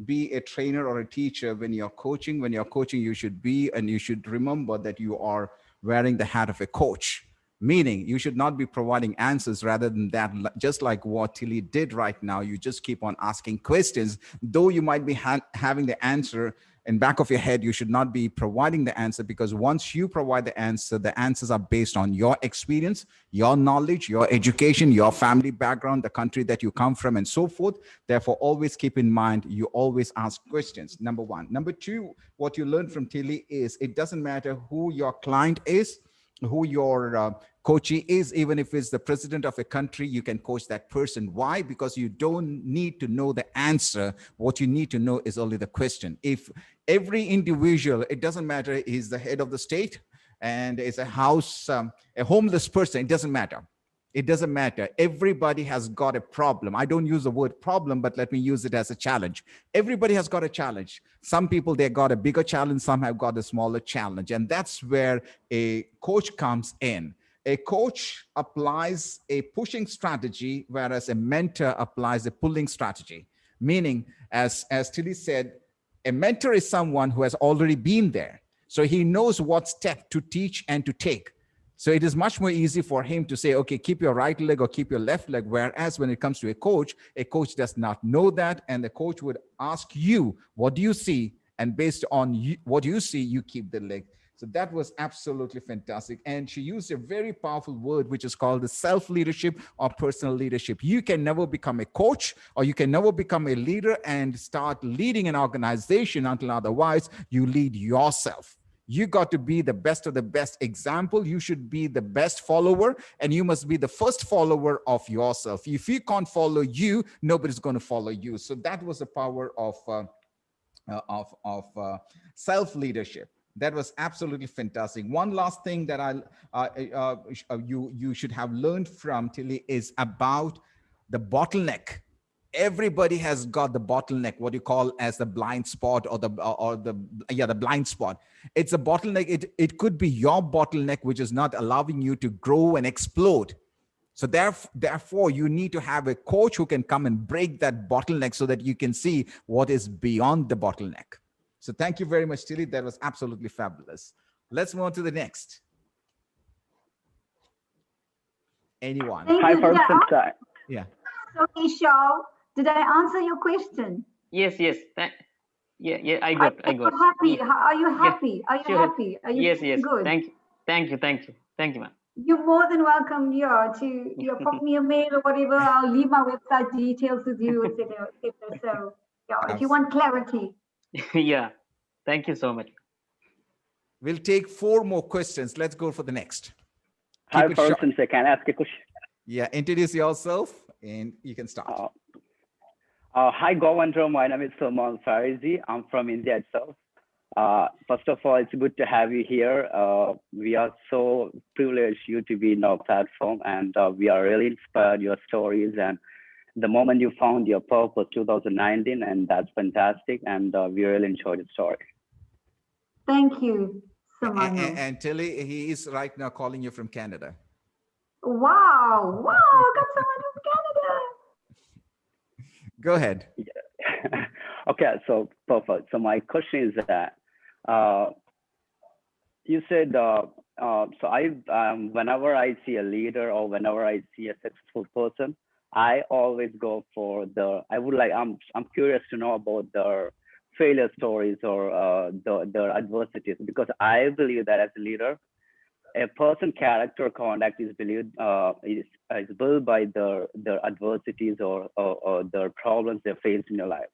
be a trainer or a teacher when you're coaching. When you're coaching, you should be, and you should remember that you are wearing the hat of a coach. Meaning you should not be providing answers, rather than that, just like what Tilly did right now. You just keep on asking questions, though you might be having the answer in back of your head. You should not be providing the answer, because once you provide the answers are based on your experience, your knowledge, your education, your family background, the country that you come from, and so forth. Therefore, always keep in mind, you always ask questions. Number one. Number two, what you learn from Tilly is it doesn't matter who your client is, who your coachee is. Even if it's the president of a country, you can coach that person. Why? Because you don't need to know the answer. What you need to know is only the question. If every individual, it doesn't matter, is the head of the state and is a homeless person, it doesn't matter. It doesn't matter. Everybody has got a problem. I don't use the word problem, but let me use it as a challenge. Everybody has got a challenge. Some people, they got a bigger challenge. Some have got a smaller challenge. And that's where a coach comes in. A coach applies a pushing strategy, whereas a mentor applies a pulling strategy. Meaning, as Tilly said, a mentor is someone who has already been there. So he knows what step to teach and to take. So it is much more easy for him to say, okay, keep your right leg or keep your left leg. Whereas when it comes to a coach does not know that. And the coach would ask you, what do you see? And based on what you see, you keep the leg. So that was absolutely fantastic. And she used a very powerful word, which is called the self-leadership or personal leadership. You can never become a coach, or you can never become a leader and start leading an organization until otherwise you lead yourself. You got to be the best of the best example. You should be the best follower, and you must be the first follower of yourself. If you can't follow you, nobody's going to follow you. So that was the power of self-leadership. That was absolutely fantastic. One last thing that you should have learned from Tilly is about the bottleneck. Everybody has got the bottleneck, what you call as the blind spot, or the blind spot. It's a bottleneck. It could be your bottleneck, which is not allowing you to grow and explode. So therefore, you need to have a coach who can come and break that bottleneck so that you can see what is beyond the bottleneck. So thank you very much, Tilly. That was absolutely fabulous. Let's move on to the next. Anyone? Thank Hi, you. Did Farookh, I Sensei. Yeah. answer, Ishal? Did I answer your question? Yes, yes. Yeah, I Are got. you happy? Yeah, Are you yeah, happy? Are you sure. happy? Are you Yes, feeling yes. good? Thank you, ma'am. You're more than welcome, yeah, to pop me a mail or whatever. I'll leave my website details with you, etc., etc. So, yeah, if you want clarity. Yeah, thank you so much. We'll take 4 more questions. Let's go for the next. Hi, Keep it Farookh, short. Sensei. Can I ask a question? Yeah, introduce yourself and you can start. Hi, Govender. My name is Salman Farizi. I'm from India itself. First of all, it's good to have you here. We are so privileged you to be in our platform, and we are really inspired your stories and the moment you found your purpose 2019, and that's fantastic. And we really enjoyed the story. Thank you, Samano. And Tilly, he is right now calling you from Canada. Wow, I got someone from Canada. Go ahead. Yeah. Okay, so perfect. So my question is that you said so I whenever I see a leader or whenever I see a successful person, I always go for I'm curious to know about their failure stories or their adversities, because I believe that as a leader, a person character conduct is believed is built by their adversities or their problems they face in your life.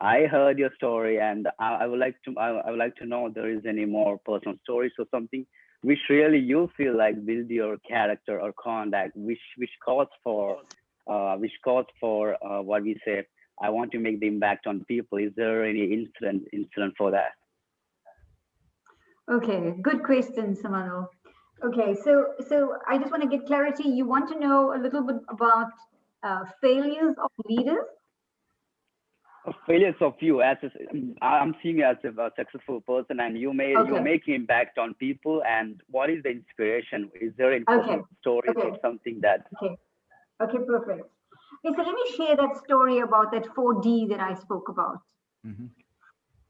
I heard your story, and I would like to know if there is any more personal stories or something which really you feel like build your character or conduct, which calls for what we say, I want to make the impact on people. Is there any incident for that? Okay, good question, Samano. Okay, so I just want to get clarity. You want to know a little bit about failures of leaders? Failures of you I'm seeing you as a successful person, and you make impact on people. And what is the inspiration? Is there any stories or something that? Okay, perfect. Okay, so let me share that story about that 4D that I spoke about. Mm-hmm.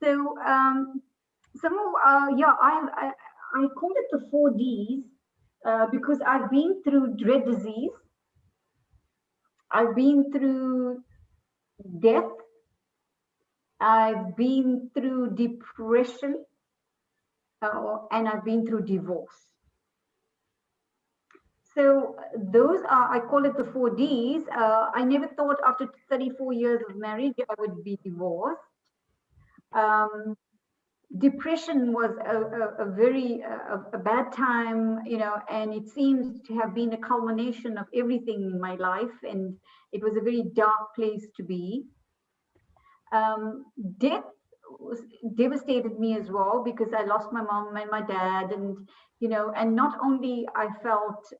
So I call it the 4Ds because I've been through dread disease, I've been through death, I've been through depression, and I've been through divorce. So those are, I call it the 4Ds. I never thought after 34 years of marriage I would be divorced. Depression was a very bad time, and it seems to have been a culmination of everything in my life, and it was a very dark place to be. Death devastated me as well, because I lost my mom and my dad, and and not only I felt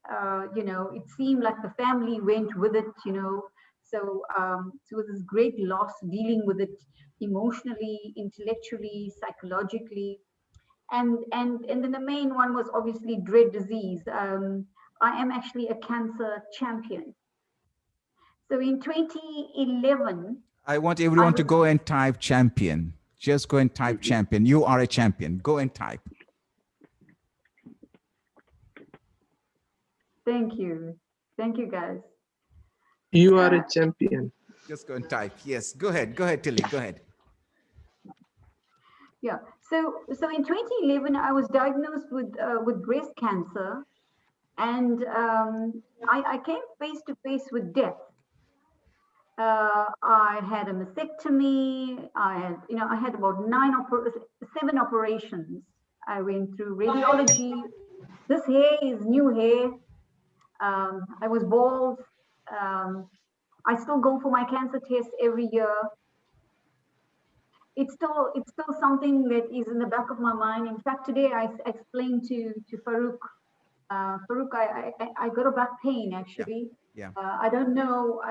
it seemed like the family went with it, so it was this great loss, dealing with it emotionally, intellectually, psychologically, and then the main one was obviously dread disease. I am actually a cancer champion. So in 2011, I want everyone to go and type champion. Just go and type champion. You are a champion. Go and type. Thank you. Thank you, guys. You are a champion. Just go and type. Yes, go ahead. Go ahead, Tilly. Go ahead. Yeah. So in 2011, I was diagnosed with breast cancer, and I came face to face with death. I had a mastectomy. I had about 7 operations. I went through radiology. This hair is new hair. I was bald. I still go for my cancer test every year. It's still something that is in the back of my mind. In fact, today I explained to Farookh. Farookh, I got a back pain actually. Yeah. I don't know.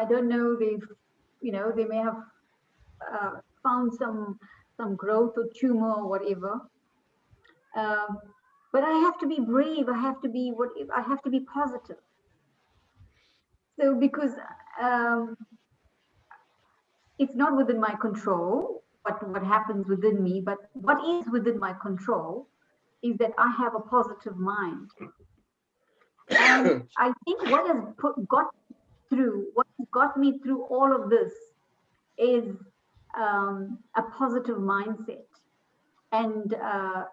They may have found some growth or tumor or whatever. But I have to be brave. I have to be positive. So because it's not within my control, what happens within me, but what is within my control is that I have a positive mind. And I think what has got me through all of this is a positive mindset and a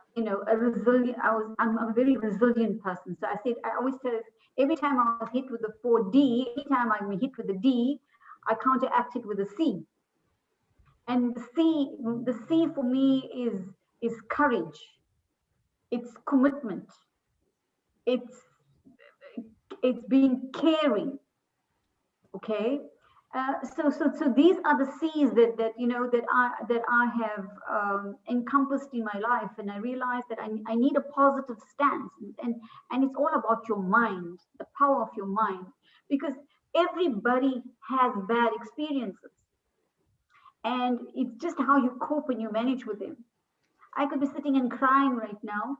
resilient. I'm a very resilient person. So I always say every time I was hit with a 4D, anytime I'm hit with a D, I counteract it with a C. And the C for me is courage. It's commitment. It's being caring. Okay. So these are the C's that I have encompassed in my life, and I realized that I need a positive stance, and it's all about your mind, the power of your mind, because everybody has bad experiences, and it's just how you cope and you manage with them. I could be sitting and crying right now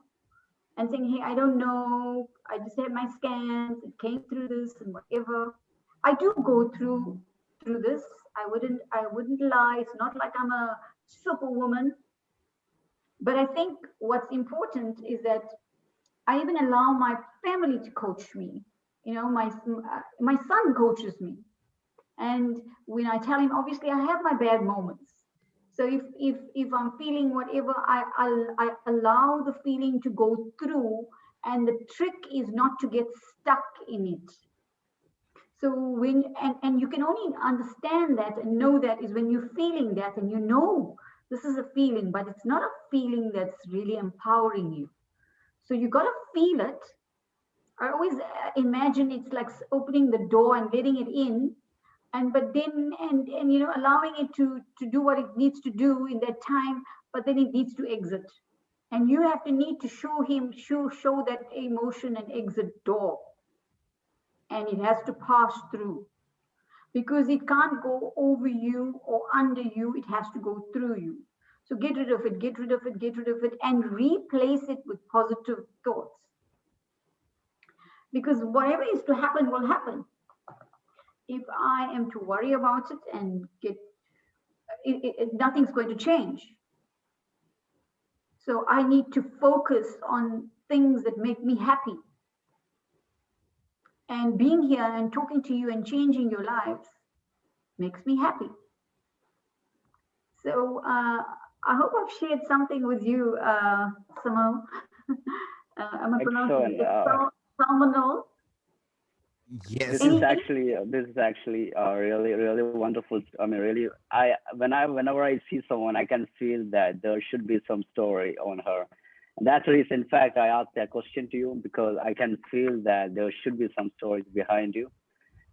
and saying, hey, I don't know, I just had my scans, it came through this and whatever. I do go through this. I wouldn't lie. It's not like I'm a superwoman. But I think what's important is that I even allow my family to coach me. My son coaches me. And when I tell him, obviously I have my bad moments. So if I'm feeling whatever, I allow the feeling to go through, and the trick is not to get stuck in it. So and you can only understand that and know that is when you're feeling that, and you know this is a feeling, but it's not a feeling that's really empowering you. So you got to feel it. I always imagine it's like opening the door and letting it in, but then allowing it to do what it needs to do in that time, but then it needs to exit, and you need to show that emotion and exit door, and it has to pass through, because it can't go over you or under you. It has to go through you. So get rid of it, and replace it with positive thoughts, because whatever is to happen will happen. If I am to worry about it and nothing's going to change. So I need to focus on things that make me happy. And being here and talking to you and changing your lives makes me happy. So I hope I've shared something with you, Samo. Am I pronouncing it? Salmonol? Yes. This is actually really, really wonderful. I mean, really, whenever I see someone, I can feel that there should be some story on her. And that's the reason, in fact, I asked that question to you, because I can feel that there should be some stories behind you.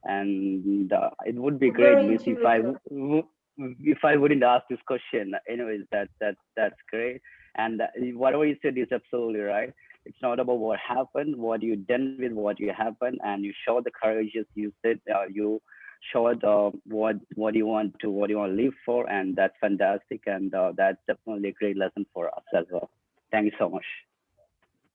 And it would be great if I wouldn't ask this question. Anyways, that's great. And whatever you said is absolutely right. It's not about what happened, what you done with what you happened, and you showed the courage. You said you showed what you want to live for, and that's fantastic. And that's definitely a great lesson for us as well. Thank you so much.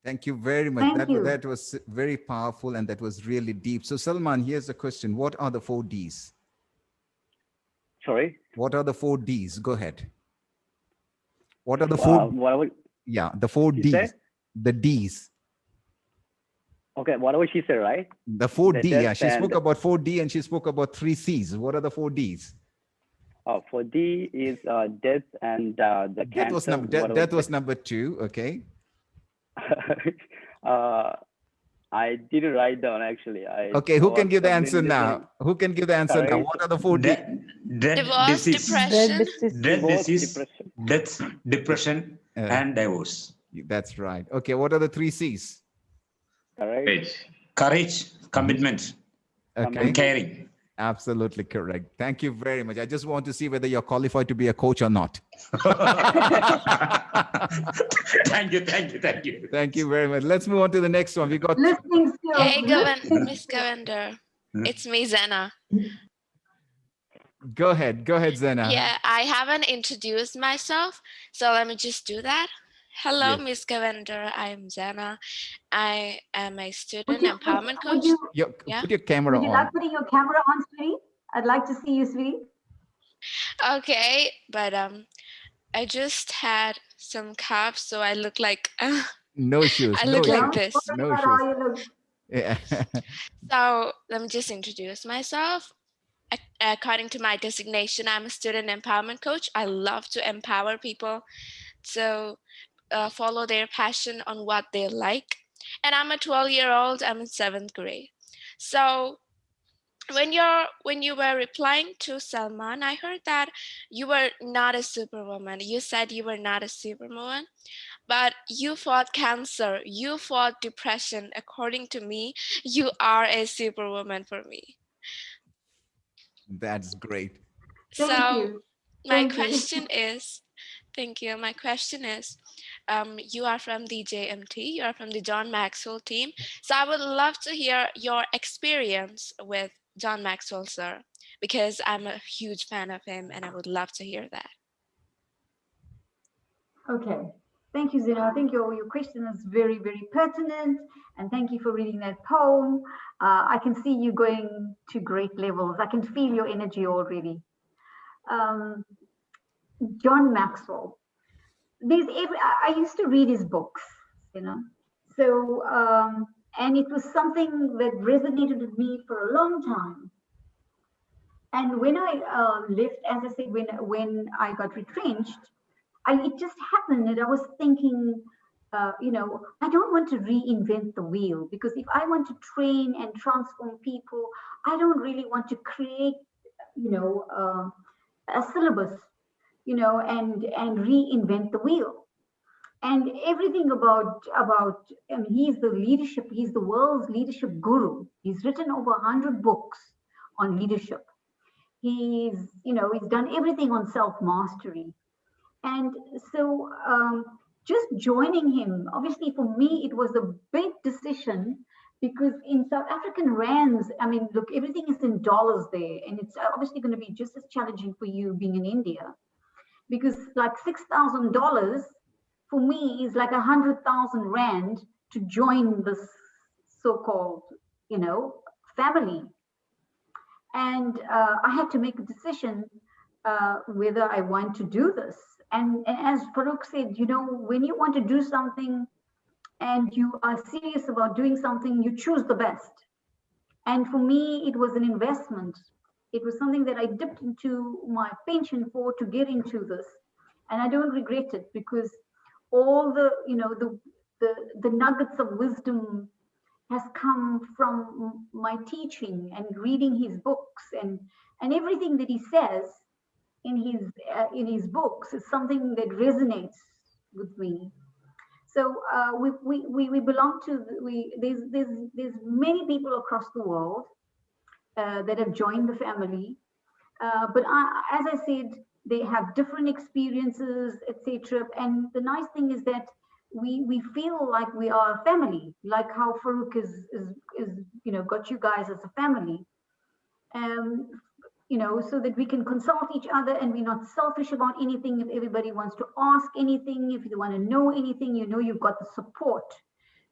Thank you very much. Thank you. That was very powerful, and that was really deep. So Salman, here's a question. What are the 4 Ds? Sorry? What are the 4 Ds? Go ahead. What are the 4? The 4 Ds. Say? The Ds. Okay, whatever she said, right? The 4D. Yeah, she spoke about 4D and she spoke about 3 Cs. What are the 4 Ds? 4D is death and the cancer. Death was number 2. Okay. I didn't write down actually. Okay, who can give the answer now? Who can give the answer now? What are the 4 Ds? Divorce, depression. Death, depression, and divorce. That's right. Okay, what are the 3 Cs? Courage, commitment, and caring. Absolutely correct. Thank you very much. I just want to see whether you're qualified to be a coach or not. Thank you. Thank you very much. Let's move on to the next one. We got listening skills. Hey, Miss Govender. It's me, Zena. Go ahead, Zena. Yeah, I haven't introduced myself, so let me just do that. Hello, Yes. Miss Govender. I'm Zena. I am a student empowerment coach. Put your camera on. Would you like putting your camera on, sweetie? I'd like to see you, sweetie. Okay, but I just had some cups, so I look like No shoes, I no look like Don't shoes, this. worry no about shoes. how you look. Yeah. So let me just introduce myself. According to my designation, I'm a student empowerment coach. I love to empower people to follow their passion on what they like. And I'm a 12-year-old. I'm in 7th grade. So when you were replying to Salman, I heard that you were not a superwoman. You said you were not a superwoman, but you fought cancer. You fought depression. According to me, you are a superwoman for me. That's great. Thank So you. my Thank you. question is, thank you. My question is, you are from the JMT, you are from the John Maxwell team. So I would love to hear your experience with John Maxwell, sir, because I'm a huge fan of him and I would love to hear that. Okay. Thank you, Zina. I think your question is very, very pertinent. And thank you for reading that poem. I can see you going to great levels. I can feel your energy already. John Maxwell. I used to read his books, you know. So, and it was something that resonated with me for a long time. And when I left, as I said, when I got retrenched, it just happened that I was thinking, I don't want to reinvent the wheel, because if I want to train and transform people, I don't really want to create, a syllabus, and reinvent the wheel. And everything about I mean, he's the world's leadership guru. He's written over 100 books on leadership. He's done everything on self-mastery. And so just joining him, obviously for me, it was a big decision, because in South African rands, I mean, look, everything is in dollars there. And it's obviously going to be just as challenging for you being in India, because like $6,000 for me is like 100,000 rand to join this so-called, family. And I had to make a decision whether I want to do this. And as Farookh said, when you want to do something and you are serious about doing something, you choose the best. And for me, it was an investment. It was something that I dipped into my pension for to get into this. And I don't regret it, because all the nuggets of wisdom has come from my teaching and reading his books, and everything that he says in his books is something that resonates with me. So we belong to there's many people across the world that have joined the family, but as I said, they have different experiences, etc. And the nice thing is that we feel like we are a family, like how Farookh is got you guys as a family. So that we can consult each other and we're not selfish about anything. If everybody wants to ask anything, if you want to know anything, you've got the support,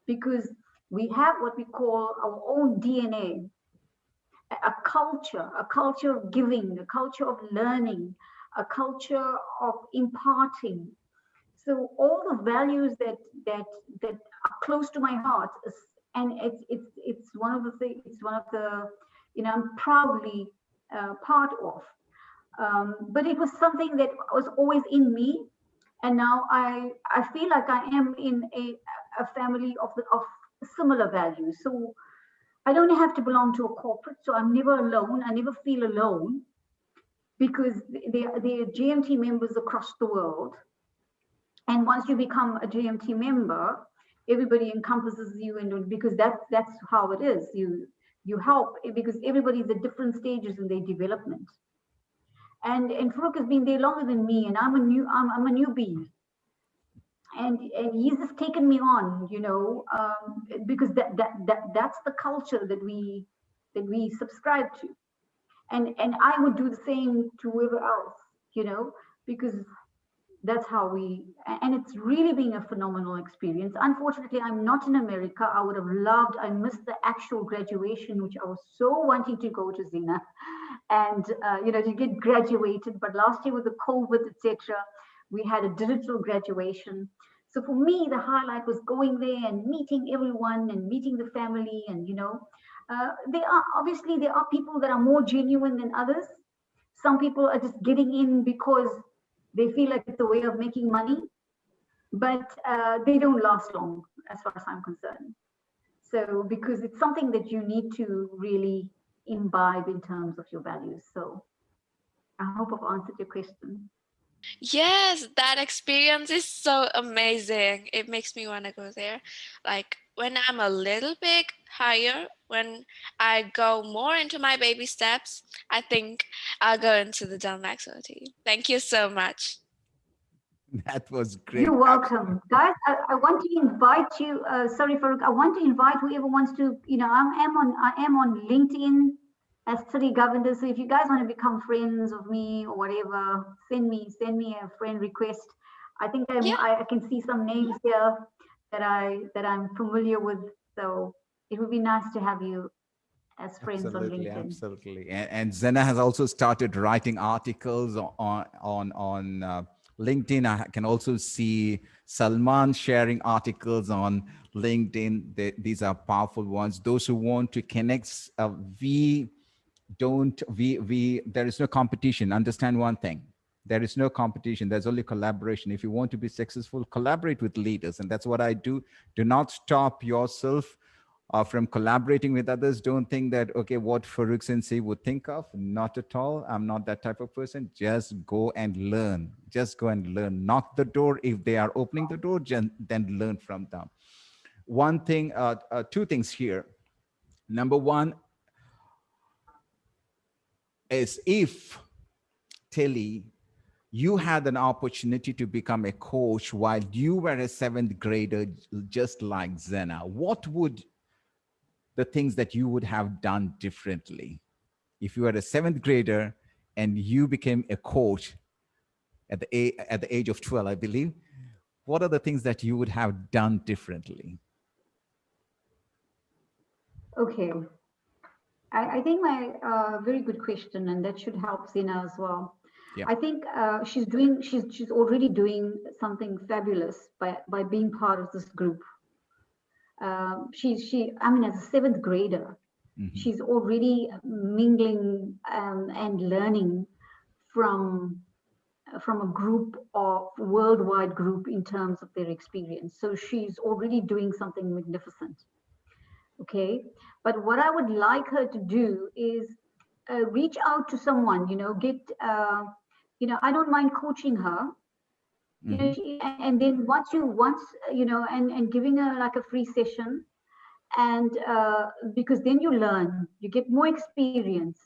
because we have what we call our own DNA, a culture of giving, a culture of learning, a culture of imparting. So all the values that are close to my heart, and it's one of the things, it's one of the, I'm proudly part of. But it was something that was always in me, and now I feel like I am in a family of similar values. So I don't have to belong to a corporate, so I'm never alone. I never feel alone, because there are GMT members across the world. And once you become a GMT member, everybody encompasses you, and because that's how it is. You help, because everybody's at different stages in their development. And Farookh has been there longer than me, and I'm a newbie. And he's just taken me on, because that's the culture that we subscribe to. And I would do the same to whoever else, because that's how and it's really been a phenomenal experience. Unfortunately, I'm not in America. I would have loved, I missed the actual graduation, which I was so wanting to go to, Zina, and to get graduated. But last year with the COVID, etc., We had a digital graduation. So for me, the highlight was going there and meeting everyone and meeting the family. And, there are people that are more genuine than others. Some people are just getting in because they feel like it's a way of making money, but they don't last long as far as I'm concerned. So because it's something that you need to really imbibe in terms of your values. So I hope I've answered your question. Yes, that experience is so amazing. It makes me want to go there. Like when I'm a little bit higher, when I go more into my baby steps, I think I'll go into the Dell Max OT. Thank you so much. That was great. You're welcome. Guys, I want to invite you, sorry, Farookh, I want to invite whoever wants to, I am on LinkedIn as Tilly Govender. So if you guys want to become friends of me or whatever, send me a friend request. I think I can see some names here that I'm familiar with. So it would be nice to have you as friends on LinkedIn. Absolutely. And Zena has also started writing articles on LinkedIn. I can also see Salman sharing articles on LinkedIn. These are powerful ones. Those who want to connect, there is no competition. Understand one thing. There is no competition. There's only collaboration. If you want to be successful, collaborate with leaders. And that's what I do. Do not stop yourself from collaborating with others. Don't think that, okay, what Farookh Sensei would think of. Not at all. I'm not that type of person. Just go and learn. Just go and learn. Knock the door. If they are opening the door, then learn from them. One thing, two things here. Number one is, if Tilly, you had an opportunity to become a coach while you were a 7th grader, just like Zena, what would the things that you would have done differently? If you were a 7th grader and you became a coach at the age of 12, I believe, what are the things that you would have done differently? Okay. I think very good question, and that should help Zena as well. Yeah. I think she's already doing something fabulous by being part of this group. I mean, as a 7th grader, she's already mingling and learning from a group of worldwide group in terms of their experience. So she's already doing something magnificent. Okay, but what I would like her to do is reach out to someone, I don't mind coaching her. And then once and giving her like a free session, and because then you learn, you get more experience.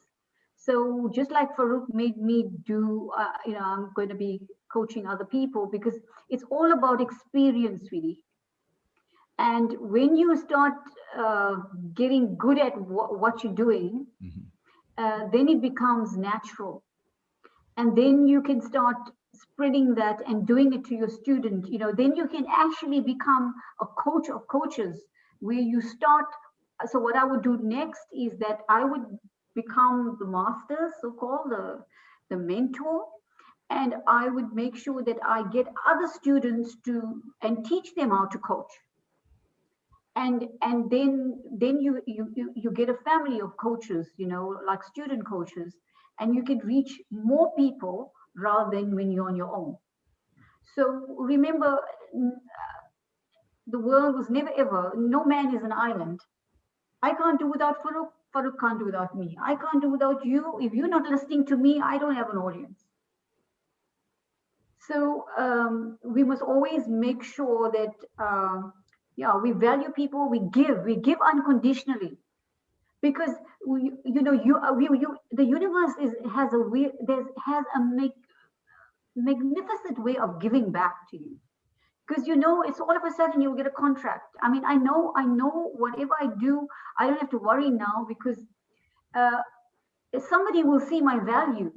So just like Farookh made me do, I'm going to be coaching other people, because it's all about experience, really. And when you start getting good at what you're doing, then it becomes natural. And then you can start spreading that and doing it to your student. Then you can actually become a coach of coaches, where you start. So what I would do next is that I would become the master, so-called the mentor. And I would make sure that I get other students and teach them how to coach. And then you get a family of coaches, like student coaches, and you can reach more people rather than when you're on your own. So remember, the world was never ever, no man is an island. I can't do without Farookh. Farookh can't do without me. I can't do without you. If you're not listening to me, I don't have an audience. So we must always make sure that we value people. We give unconditionally, because the universe has a magnificent way of giving back to you, because it's all of a sudden you'll get a contract. I mean, I know whatever I do, I don't have to worry now, because somebody will see my value,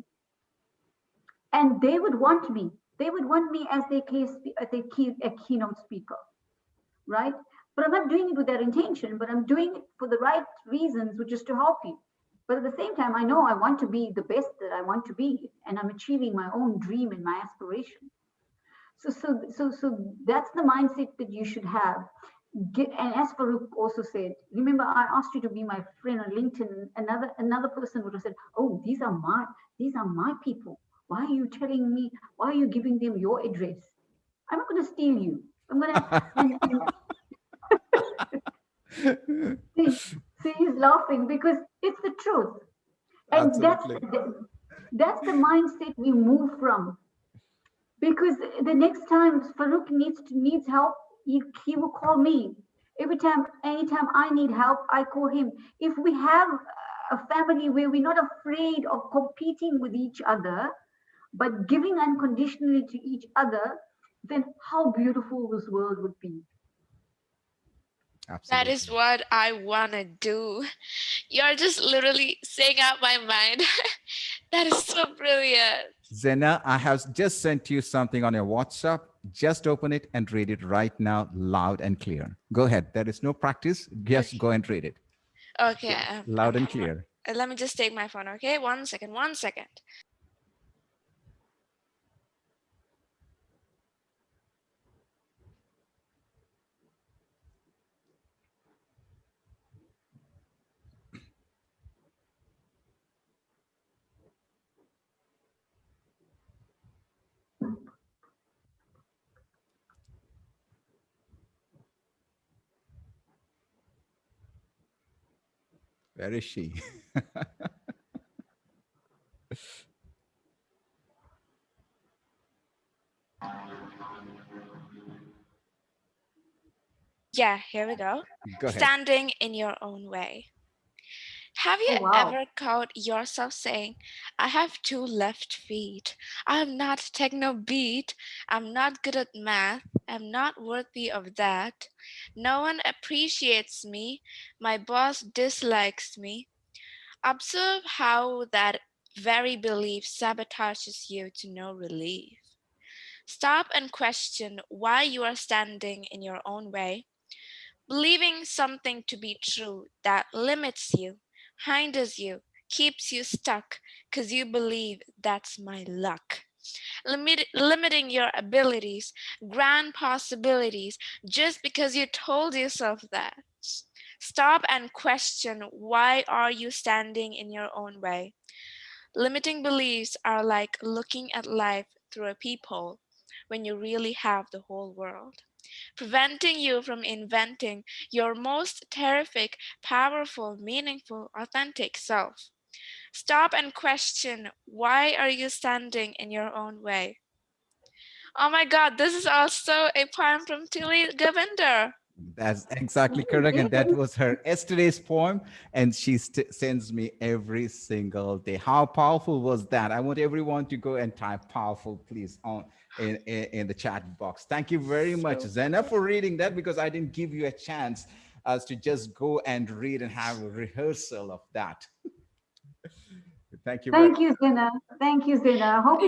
and they would want me. They would want me as a keynote speaker, right? But I'm not doing it with that intention, but I'm doing it for the right reasons, which is to help you. But at the same time, I know I want to be the best that I want to be, and I'm achieving my own dream and my aspiration. that's the mindset that you should have. And as Farookh also said, remember I asked you to be my friend on LinkedIn. Another person would have said, "Oh, these are my people. Why are you telling me? Why are you giving them your address? I'm not going to steal you. I'm going to." See, he's laughing because it's the truth, and Absolutely. that's the mindset we move from. Because the next time Farookh needs help, he will call me. Anytime I need help, I call him. If we have a family where we're not afraid of competing with each other, but giving unconditionally to each other, then how beautiful this world would be. That is Absolutely. what I want to do. You're just literally saying out my mind. That is so brilliant. Zena, I have just sent you something on your WhatsApp. Just open it and read it right now, loud and clear. Go ahead. There is no practice. Just Okay. go and read it. Okay. Loud and clear. Let me just take my phone. Okay. 1 second. 1 second. Where is she? Yeah, here we go. Go ahead. Standing in your own way. Have you Oh, wow. ever caught yourself saying, I have 2 left feet. I'm not techno beat. I'm not good at math. I'm not worthy of that. No one appreciates me. My boss dislikes me. Observe how that very belief sabotages you to no relief. Stop and question why you are standing in your own way, believing something to be true that limits you, hinders you, keeps you stuck because you believe that's my luck. Limiting your abilities, grand possibilities, just because you told yourself that. Stop and question why are you standing in your own way. Limiting beliefs are like looking at life through a peephole when you really have the whole world, preventing you from inventing your most terrific, powerful, meaningful, authentic self. Stop and question why are you standing in your own way. Oh my God, this is also a poem from Tilly Govender. That's exactly correct. And that was her yesterday's poem. And she sends me every single day. How powerful was that? I want everyone to go and type powerful, please, in the chat box. Thank you very much, Zena, for reading that, because I didn't give you a chance as to just go and read and have a rehearsal of that. Thank you. Thank you, Zena. Thank you, Zena. I hope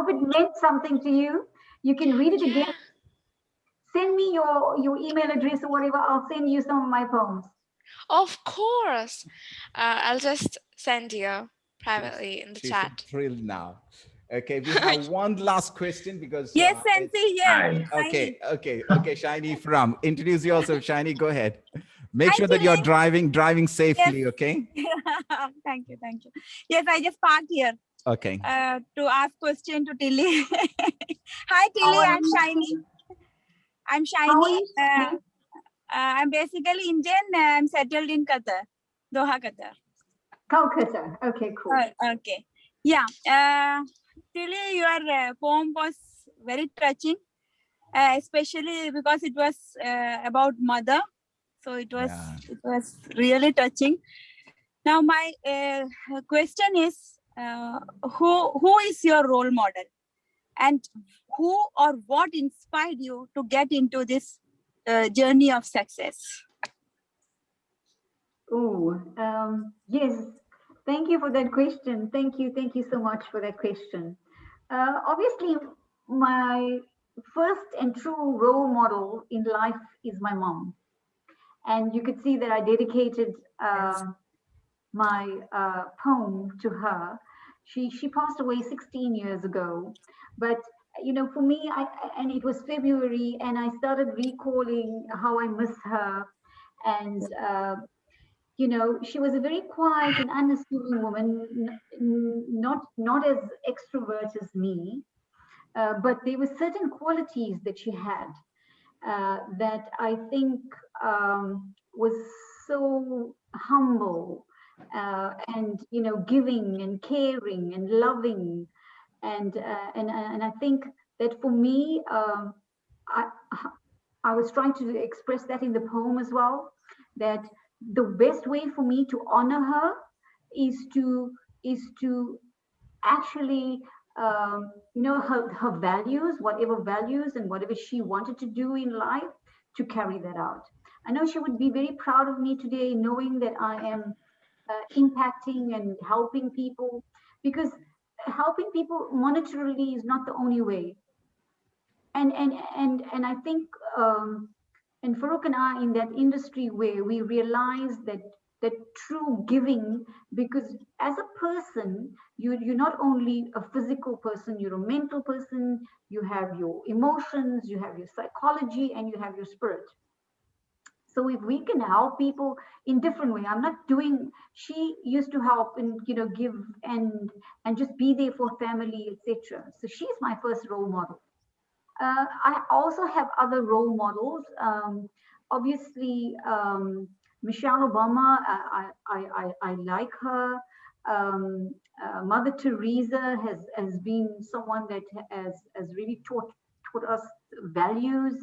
it meant something to you. You can read it again. Send me your email address or whatever. I'll send you some of my poems. Of course. I'll just send you privately in the chat. Thrilled now. Okay, we have one last question because yes, Sensei, yes. Okay, Shiny from. Introduce yourself, Shiny. Go ahead. Make Hi, sure that you're Tilly. driving safely. Yes. Okay. Thank you. Yes, I just parked here. Okay. To ask question to Tilly. Hi, Tilly. I'm Shiny. I'm Shiny. I'm basically Indian. I'm settled in Qatar, Doha, Qatar. Calcutta. Okay, cool. Okay. Yeah. Tilly, your poem was very touching, especially because it was about mother. So it was really touching. Now my question is, who is your role model, and who or what inspired you to get into this journey of success? Oh, yes. Thank you for that question. Thank you so much for that question. Obviously, my first and true role model in life is my mom. And you could see that I dedicated my poem to her. She passed away 16 years ago. But you know, for me, and it was February, and I started recalling how I miss her. And, you know, she was a very quiet and unassuming woman, not as extrovert as me, but there were certain qualities that she had that I think was so humble and, you know, giving and caring and loving. And I think that for me, I was trying to express that in the poem as well, that the best way for me to honor her is to actually, you know, her values, whatever values and whatever she wanted to do in life, to carry that out. I know she would be very proud of me today, knowing that I am impacting and helping people, because helping people monetarily is not the only way. And I think, and Farookh and I in that industry where we realize that true giving, because as a person, you're not only a physical person, you're a mental person, you have your emotions, you have your psychology, and you have your spirit. So if we can help people in different way, I'm not doing, she used to help and, you know, give and just be there for family, etc. So she's my first role model. I also have other role models. Obviously, Michelle Obama, I like her. Mother Teresa has been someone that has really taught us values.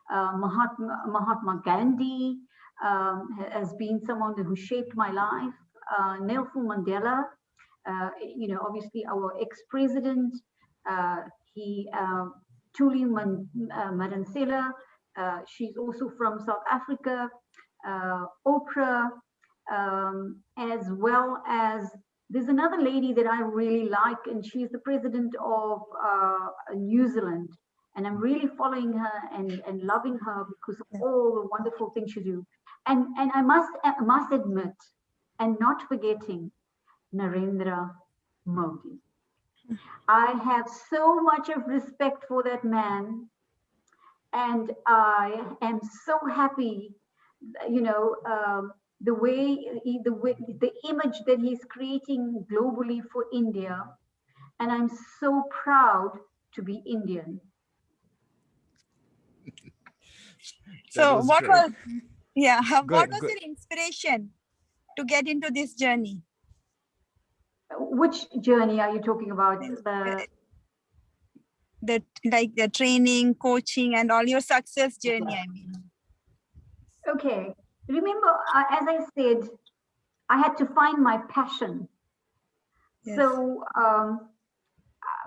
Mahatma Gandhi has been someone who shaped my life. Nelson Mandela, you know, obviously our ex-president, Tuli Madonsela, she's also from South Africa, Oprah, as well as there's another lady that I really like, and she's the president of New Zealand. And I'm really following her and loving her because of all the wonderful things she do. And I must admit, and not forgetting, Narendra Modi. I have so much of respect for that man, and I am so happy, you know, the image that he's creating globally for India, and I'm so proud to be Indian. So what was what was your inspiration to get into this journey? Which journey are you talking about? The like the training, coaching, and all your success journey, I mean. Okay. Remember, as I said, I had to find my passion. Yes. So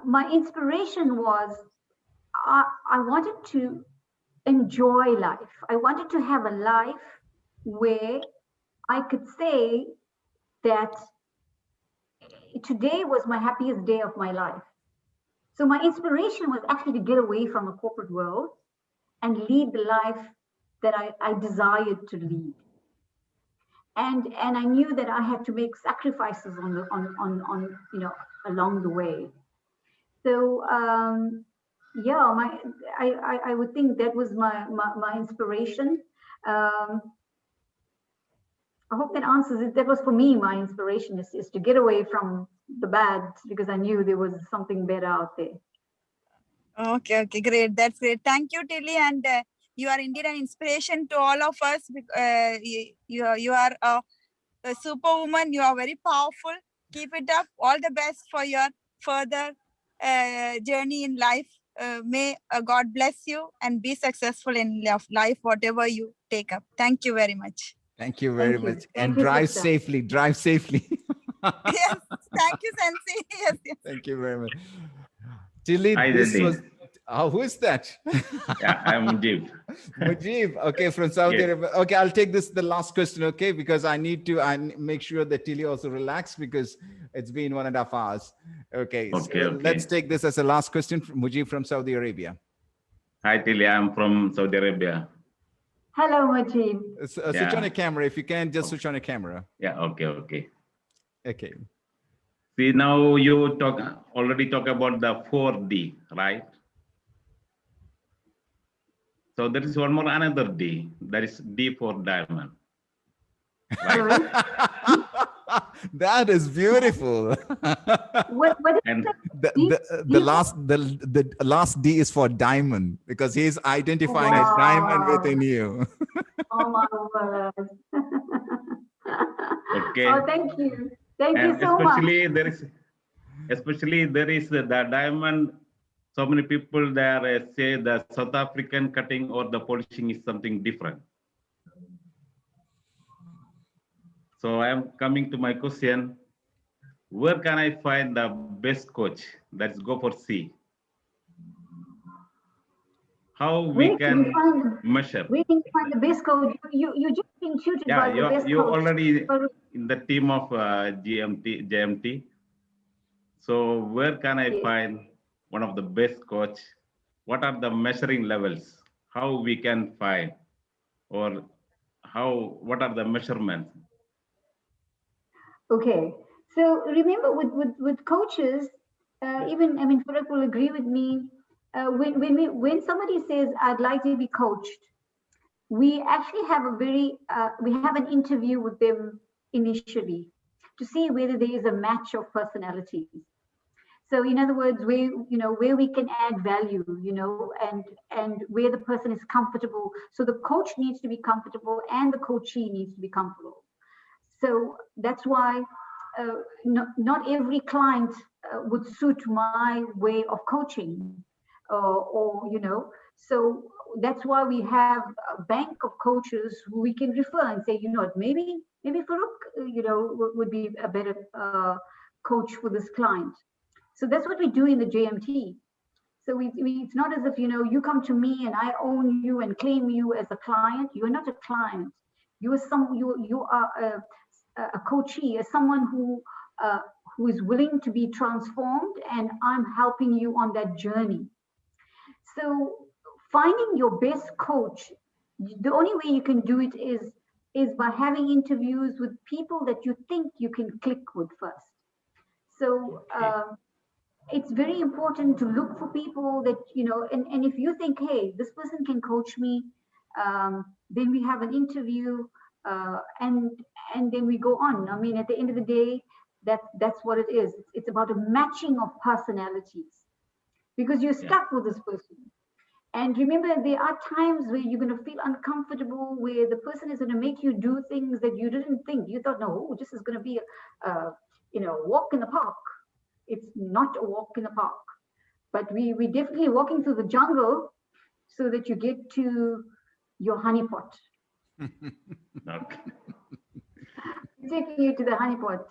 my inspiration was I wanted to enjoy life. I wanted to have a life where I could say that today was my happiest day of my life. So my inspiration was actually to get away from a corporate world and lead the life that I desired to lead. And I knew that I had to make sacrifices on you know, along the way. So yeah, I would think that was my inspiration. I hope that answers it. That was for me, my inspiration is to get away from the bad, because I knew there was something better out there. Okay, great. That's great. Thank you, Tilly. And you are indeed an inspiration to all of us. You are a superwoman. You are very powerful. Keep it up. All the best for your further journey in life. May God bless you and be successful in life, whatever you take up. Thank you very much. Thank you very much. And drive safely. Drive safely. Yes. Thank you, Sensei. Yes. Thank you very much. Tilly, Hi, this was, who is that? Yeah, I'm Mujib. Mujib, okay, from Saudi Arabia. Okay, I'll take the last question, okay, because I need to make sure that Tilly also relax, because it's been 1.5 hours. Okay, so let's take this as a last question from Mujib from Saudi Arabia. Hi, Tilly, I'm from Saudi Arabia. Hello, Mujib. Switch on your camera. If you can, just switch on your camera. Yeah, okay. Okay. See, now you already talk about the 4D, right? So there is one more another D. That is D for diamond. Sorry? That is beautiful. What is And the, D? the D last the last D is for diamond because he's identifying a diamond Wow. within you. Oh my word. okay. Oh, thank you. Thank you And so much. especially there is the diamond. So many people there say the South African cutting or the polishing is something different. So I am coming to my question. Where can I find the best coach? Let's go for C. How we can measure? We can find the best coach. You just been tutored by the best You coach. already in the team of JMT. So where can I find one of the best coach? What are the measuring levels? How we can find, or what are the measurements? Okay, so remember with coaches, even I mean Farookh will agree with me. When somebody says I'd like to be coached, we actually have we have an interview with them initially to see whether there is a match of personalities. So in other words, where we can add value, and where the person is comfortable. So the coach needs to be comfortable and the coachee needs to be comfortable. So that's why not every client would suit my way of coaching, so that's why we have a bank of coaches who we can refer and say, maybe Farookh, would be a better coach for this client. So that's what we do in the JMT. So it's not as if, you come to me and I own you and claim you as a client. You're not a client. You are a coachee, as someone who is willing to be transformed, and I'm helping you on that journey. So finding your best coach, the only way you can do it is by having interviews with people that you think you can click with first. So it's very important to look for people that, and if you think, hey, this person can coach me, then we have an interview, and then we go on. I mean, at the end of the day, that's what it is. It's about a matching of personalities, because you're stuck with this person. And remember, there are times where you're going to feel uncomfortable, where the person is going to make you do things that you didn't think. You thought, no, this is going to be a walk in the park. It's not a walk in the park, but we definitely walking through the jungle so that you get to your honeypot. Okay. Taking you to the honeypot.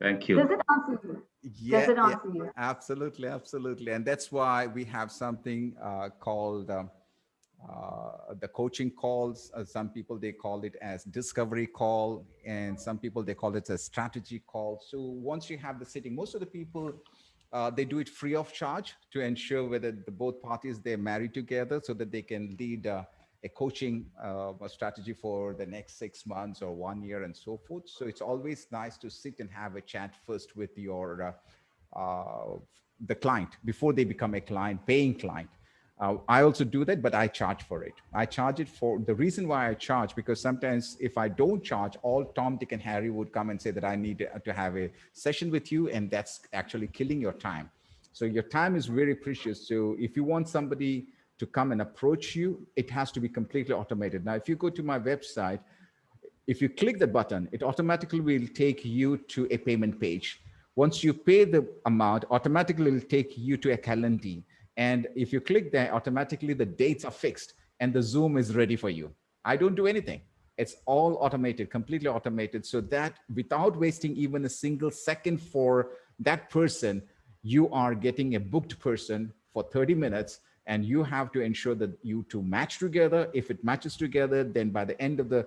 Thank you. Does it answer you? Yeah, Does it answer you? Absolutely, absolutely. And that's why we have something called the coaching calls. Some people, they call it as discovery call, and some people, they call it a strategy call. So once you have the sitting, most of the people, they do it free of charge to ensure whether both parties, they're married together, so that they can lead a coaching strategy for the next 6 months or 1 year and so forth. So it's always nice to sit and have a chat first with your the client before they become a client, paying client. I also do that, but I charge for it. I charge it for the reason why I charge, because sometimes if I don't charge, all Tom, Dick, and Harry would come and say that I need to have a session with you, and that's actually killing your time. So your time is very precious. So if you want somebody to come and approach you, it has to be completely automated. Now, if you go to my website, if you click the button, it automatically will take you to a payment page. Once you pay the amount, automatically it will take you to a calendar. And if you click there, automatically the dates are fixed and the Zoom is ready for you. I don't do anything. It's all automated, completely automated, so that without wasting even a single second for that person, you are getting a booked person for 30 minutes, and you have to ensure that you two match together. If it matches together, then by the end of the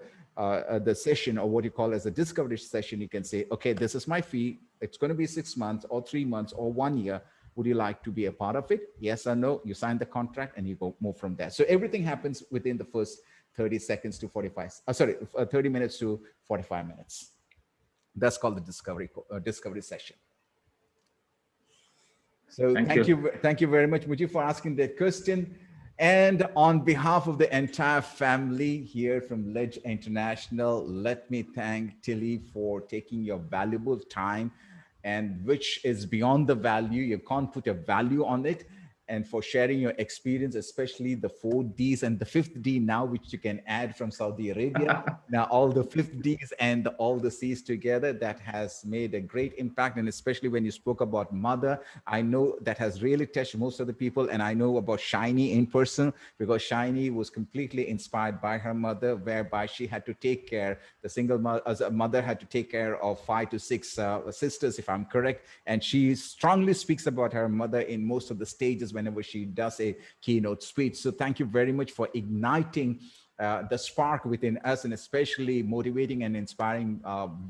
session, or what you call as a discovery session, you can say, okay, this is my fee. It's going to be 6 months or 3 months or 1 year. Would you like to be a part of it? Yes or no? You sign the contract and you go move from there. So everything happens within the first 30 seconds to 30 minutes to 45 minutes. That's called the discovery session. So Thank you. thank you very much, Muji, for asking that question. And on behalf of the entire family here from Ledge International, let me thank Tilly for taking your valuable time, and which is beyond the value. You can't put a value on it. And for sharing your experience, especially the 4Ds and the 5th D now, which you can add from Saudi Arabia. Now all the 5th Ds and all the Cs together, that has made a great impact. And especially when you spoke about mother, I know that has really touched most of the people. And I know about Shiny in person, because Shiny was completely inspired by her mother, whereby she had to take care, the single mother, as a mother had to take care of 5 to 6 sisters, if I'm correct. And she strongly speaks about her mother in most of the stages whenever she does a keynote speech. So thank you very much for igniting the spark within us, and especially motivating and inspiring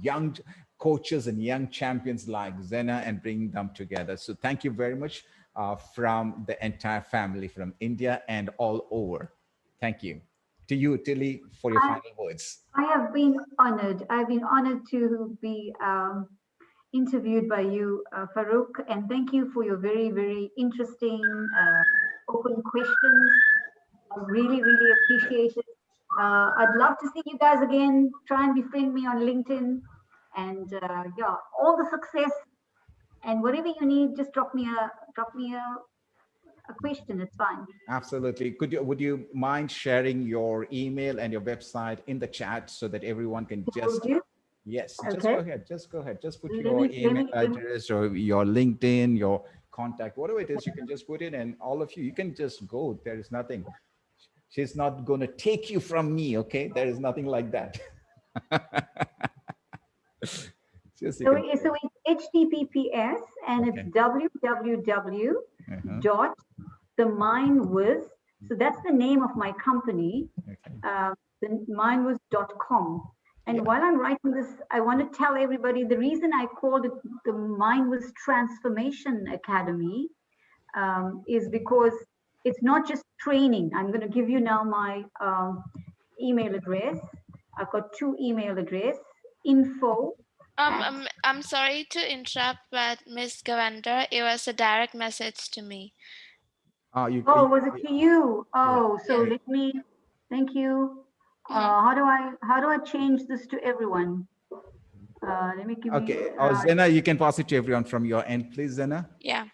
young coaches and young champions like Zena, and bringing them together. So thank you very much from the entire family from India and all over. Thank you. To you, Tilly, for your final words. I have been honored. I've been honored to be interviewed by you, Farookh, and thank you for your very, very interesting, open questions. I really, really appreciate it. I'd love to see you guys again. Try and befriend me on LinkedIn, and yeah, all the success. And whatever you need, just drop me a question. It's fine. Absolutely. Would you mind sharing your email and your website in the chat so that everyone can just? Yes, okay. Just go ahead. Just put your email address or your LinkedIn, your contact, whatever it is, you can just put it, and all of you can just go. There is nothing. She's not going to take you from me, okay? There is nothing like that. So it's HTTPS, and it's www.themindwiz. So that's the name of my company, themindwiz.com. And while I'm writing this, I want to tell everybody the reason I called it the Mindwiz Transformation Academy is because it's not just training. I'm going to give you now my email address. I've got 2 email address, info. I'm sorry to interrupt, but Ms. Govender, it was a direct message to me. Was it to you? Oh, so let me, thank you. How do I change this to everyone? Let me give you. Zena, you can pass it to everyone from your end, please, Zena. Yeah.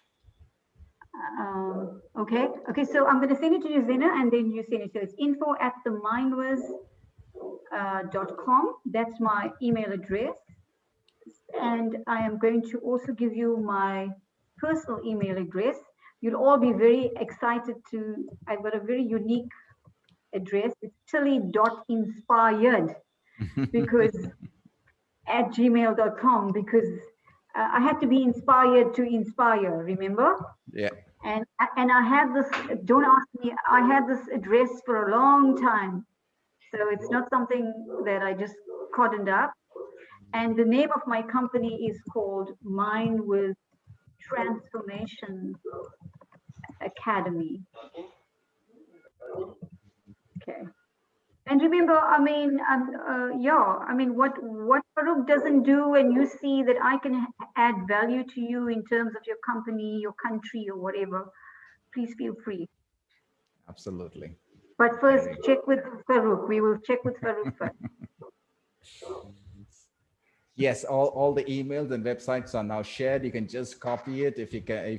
Okay. So I'm going to send it to you, Zena, and then you send it. So it's info@themindwiz.com. That's my email address, and I am going to also give you my personal email address. You'll all be very excited to. I've got a very unique address. It's tilly.inspired because @gmail.com, because I had to be inspired to inspire, remember? Yeah. And I had this, don't ask me, I had this address for a long time. So it's not something that I just cordoned up. And the name of my company is called Mindwiz Transformation Academy. Okay. And remember, what Farookh doesn't do, and you see that I can add value to you in terms of your company, your country, or whatever, please feel free. Absolutely. But first, check with Farookh. We will check with Farookh first. Yes, all the emails and websites are now shared. You can just copy it. If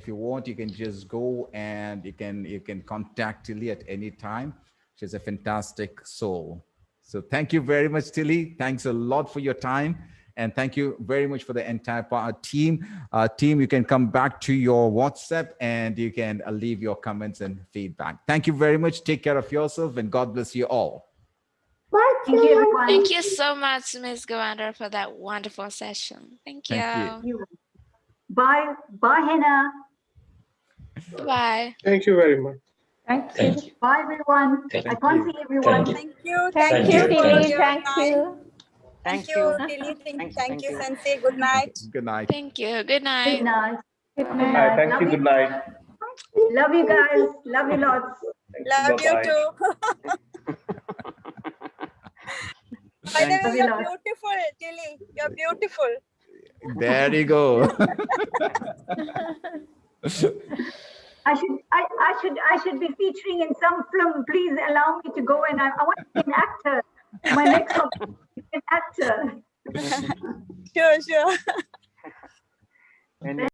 you want, you can just go and you can contact Tilly at any time. She's a fantastic soul. So thank you very much, Tilly. Thanks a lot for your time. And thank you very much for the entire team. Team, you can come back to your WhatsApp and you can leave your comments and feedback. Thank you very much. Take care of yourself and God bless you all. Thank you, everyone. Thank you so much, Ms. Govender, for that wonderful session. Thank you. Thank you. Bye. Bye, Hannah. Bye. Thank you very much. Thank you. Bye, everyone. I can't see everyone. Thank you. Thank you, Tilly. Thank you. Thank you, Tilly. Thank you, Sensei. Good night. Good night. Thank you. Good night. Good night. Good night. Thank you. Good night. Love you guys. Love you lots. Love you too. By the way, you're beautiful, Tilly. You're beautiful. There you go. I should be featuring in some film. Please allow me to go, and I want to be an actor. My next option is an actor. Sure.